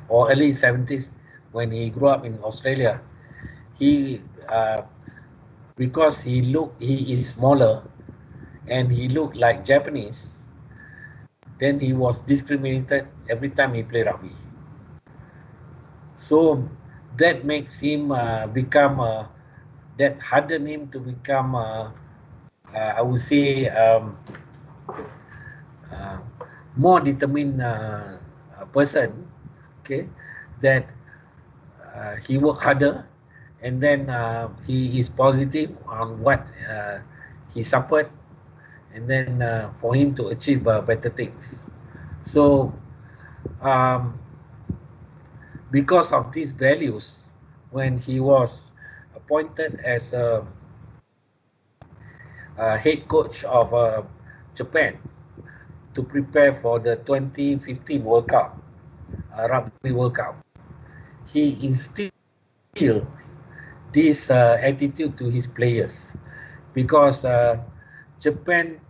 or early 70s when he grew up in Australia. He because he is smaller and he looked like Japanese, then he was discriminated every time he played rugby. So that makes him become that hardened him to become I would say more determined person. Okay, that he worked harder, and then he is positive on what he suffered, and then for him to achieve better things. So because of these values, when he was appointed as a head coach of Japan to prepare for the 2015 World Cup, Rugby World Cup, he instilled this attitude to his players, because Japan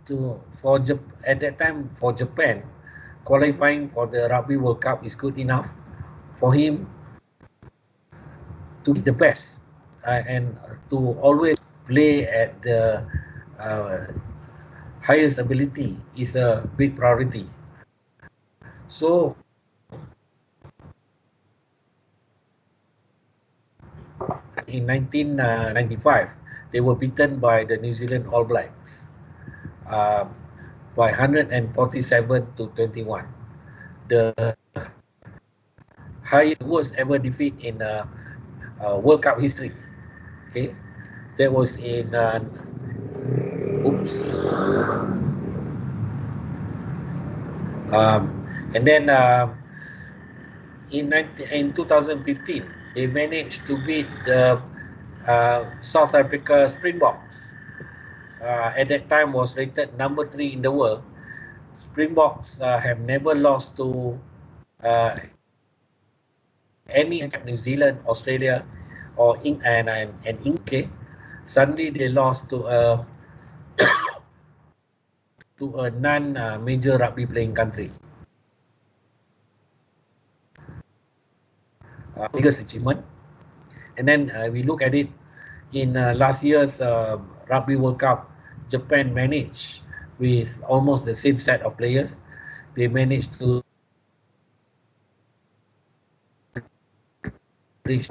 at that time for Japan, qualifying for the Rugby World Cup is good enough for him to be the best and to always play at the highest ability is a big priority. So in 1995, they were beaten by the New Zealand All Blacks by 147 to 21. The highest worst ever defeat in World Cup history. Okay, that was in and then in 2015 they managed to beat the South Africa Springboks. At that time was rated number 3 in the world. Springboks have never lost to any New Zealand, Australia, or England and UK. Suddenly they lost to a non-major rugby playing country. Biggest achievement. And then we look at it in last year's Rugby World Cup. Japan managed with almost the same set of players. They managed to reach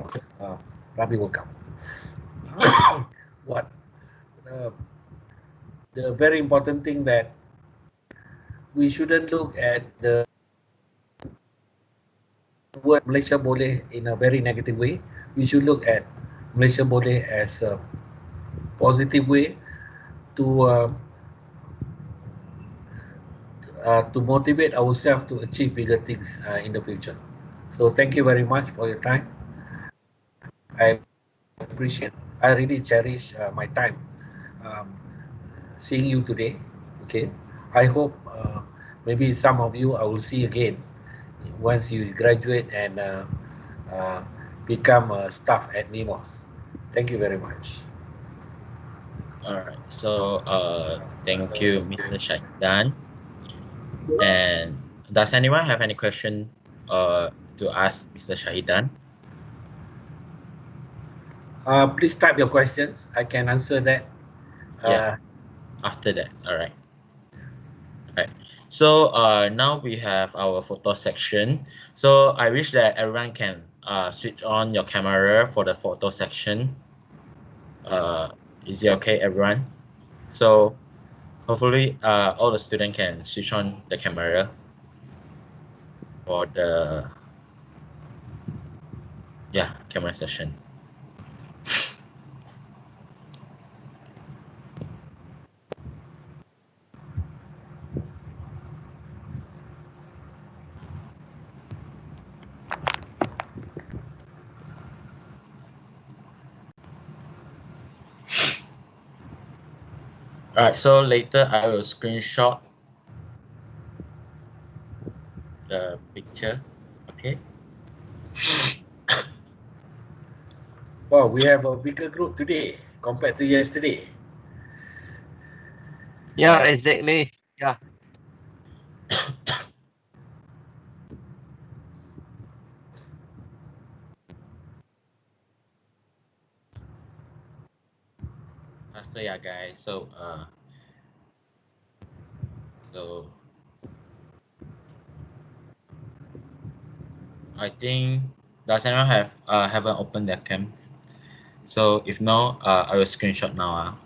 Rugby World Cup. What the very important thing that we shouldn't look at the word Malaysia Boleh in a very negative way. We should look at Malaysia Boleh as a positive way to motivate ourselves to achieve bigger things in the future. So thank you very much for your time. I really cherish my time seeing you today. Okay, I hope maybe some of you I will see again once you graduate and become a staff at MIMOS. Thank you very much. All right. So thank you, Mr. Shahidan. And does anyone have any question to ask Mr. Shahidan? Please type your questions. I can answer that. Yeah. After that. All right. Okay. So now we have our photo section. So I wish that everyone can switch on your camera for the photo section. Is it okay, everyone? So hopefully all the students can switch on the camera for the camera session. Alright, so later I will screenshot the picture. Okay. Wow, we have a bigger group today compared to yesterday. Yeah, exactly. Yeah. So yeah, guys. So I think does anyone haven't opened their cam? So if no, I will screenshot now.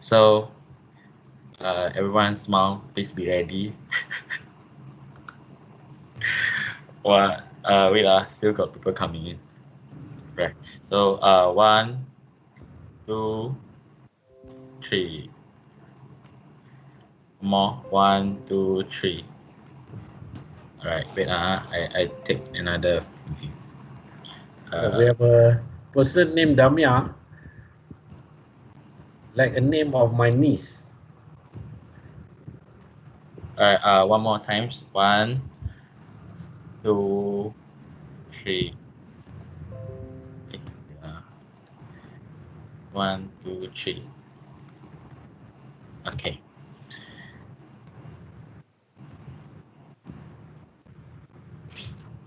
So everyone smile. Please be ready. What? Wait, still got people coming in. Right. So 1, 2, 3. More. 1, 2, 3. All right. Wait. I take another view. We have a person named Damia, like a name of my niece. All right. One more times. 1, 2, 3. 1, 2, 3. Okay.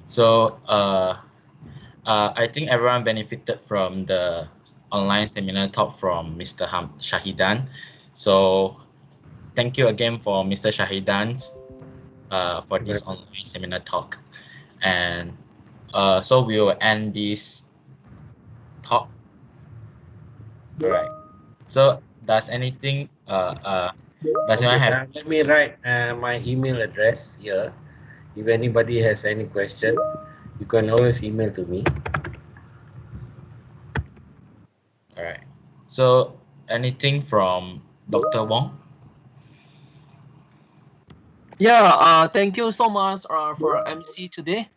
So I think everyone benefited from the online seminar talk from Mr. Shahidan. So thank you again for Mr. Shahidan for this online seminar talk. And so we will end this talk. All right. So does anything does anyone have? Let me write my email address here. If anybody has any question, you can always email to me. All right. So anything from Dr. Wong? Yeah. Thank you so much for MC today.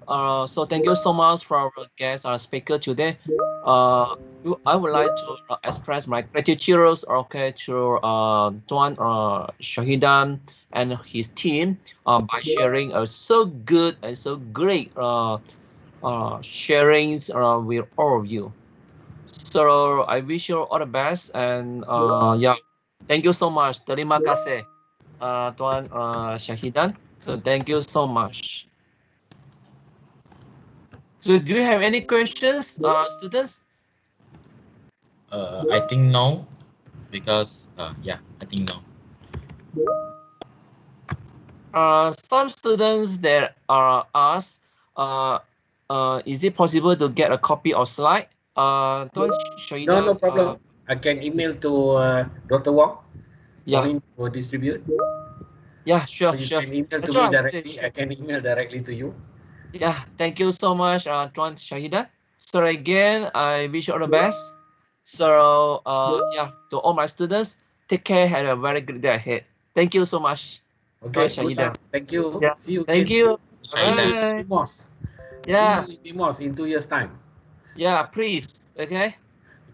So thank you so much for our guest, our speaker today. I would like to express my gratitude, okay, to Tuan Shahidan and his team by sharing so good and so great sharings with all of you. So I wish you all the best, and yeah, thank you so much. Terima kasih, Tuan Shahidan. So thank you so much. So do you have any questions, students? I think no, because yeah, I think no. Some students that are asked, is it possible to get a copy of slide? Tuan Shahidan. No problem. I can email to Dr. Wong for him to distribute. Yeah, sure, So you sure. can email to That's me all. directly. Sure. I can email directly to you. Yeah, thank you so much, Tuan Shahidan. So again, I wish you all the best. So yeah, to all my students, take care. Have a very good day ahead. Thank you so much, Okay, Tuan Shahidan. thank you. Yeah, See you thank again. you. See you in Bye. MIMOS. Yeah, See you in MIMOS in 2 years' time. yeah, please. Okay.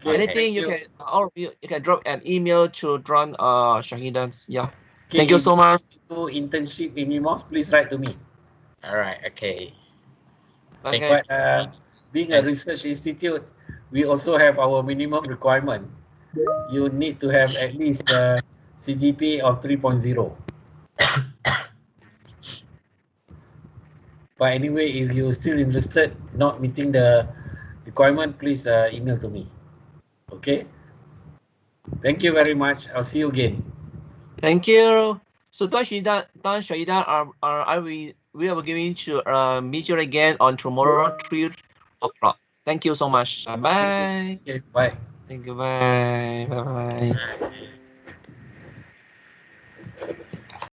Okay, Anything thank you you. can, all of you can drop an email to Tuan Shahidans. Yeah. Okay, Thank you if so much. do internship in MIMOS, please write to me. All right. Okay. Thank Okay. you. But being a research institute, we also have our minimum requirement. You need to have at least a CGPA of 3.0. But anyway, if you're still interested, not meeting the requirement, please email to me. Okay? Thank you very much. I'll see you again. Thank you. So Tuan Shahidan, we are going to meet you again on tomorrow 3 o'clock. Thank you so much. Bye. Okay, bye. Thank you. Bye. Bye. Bye.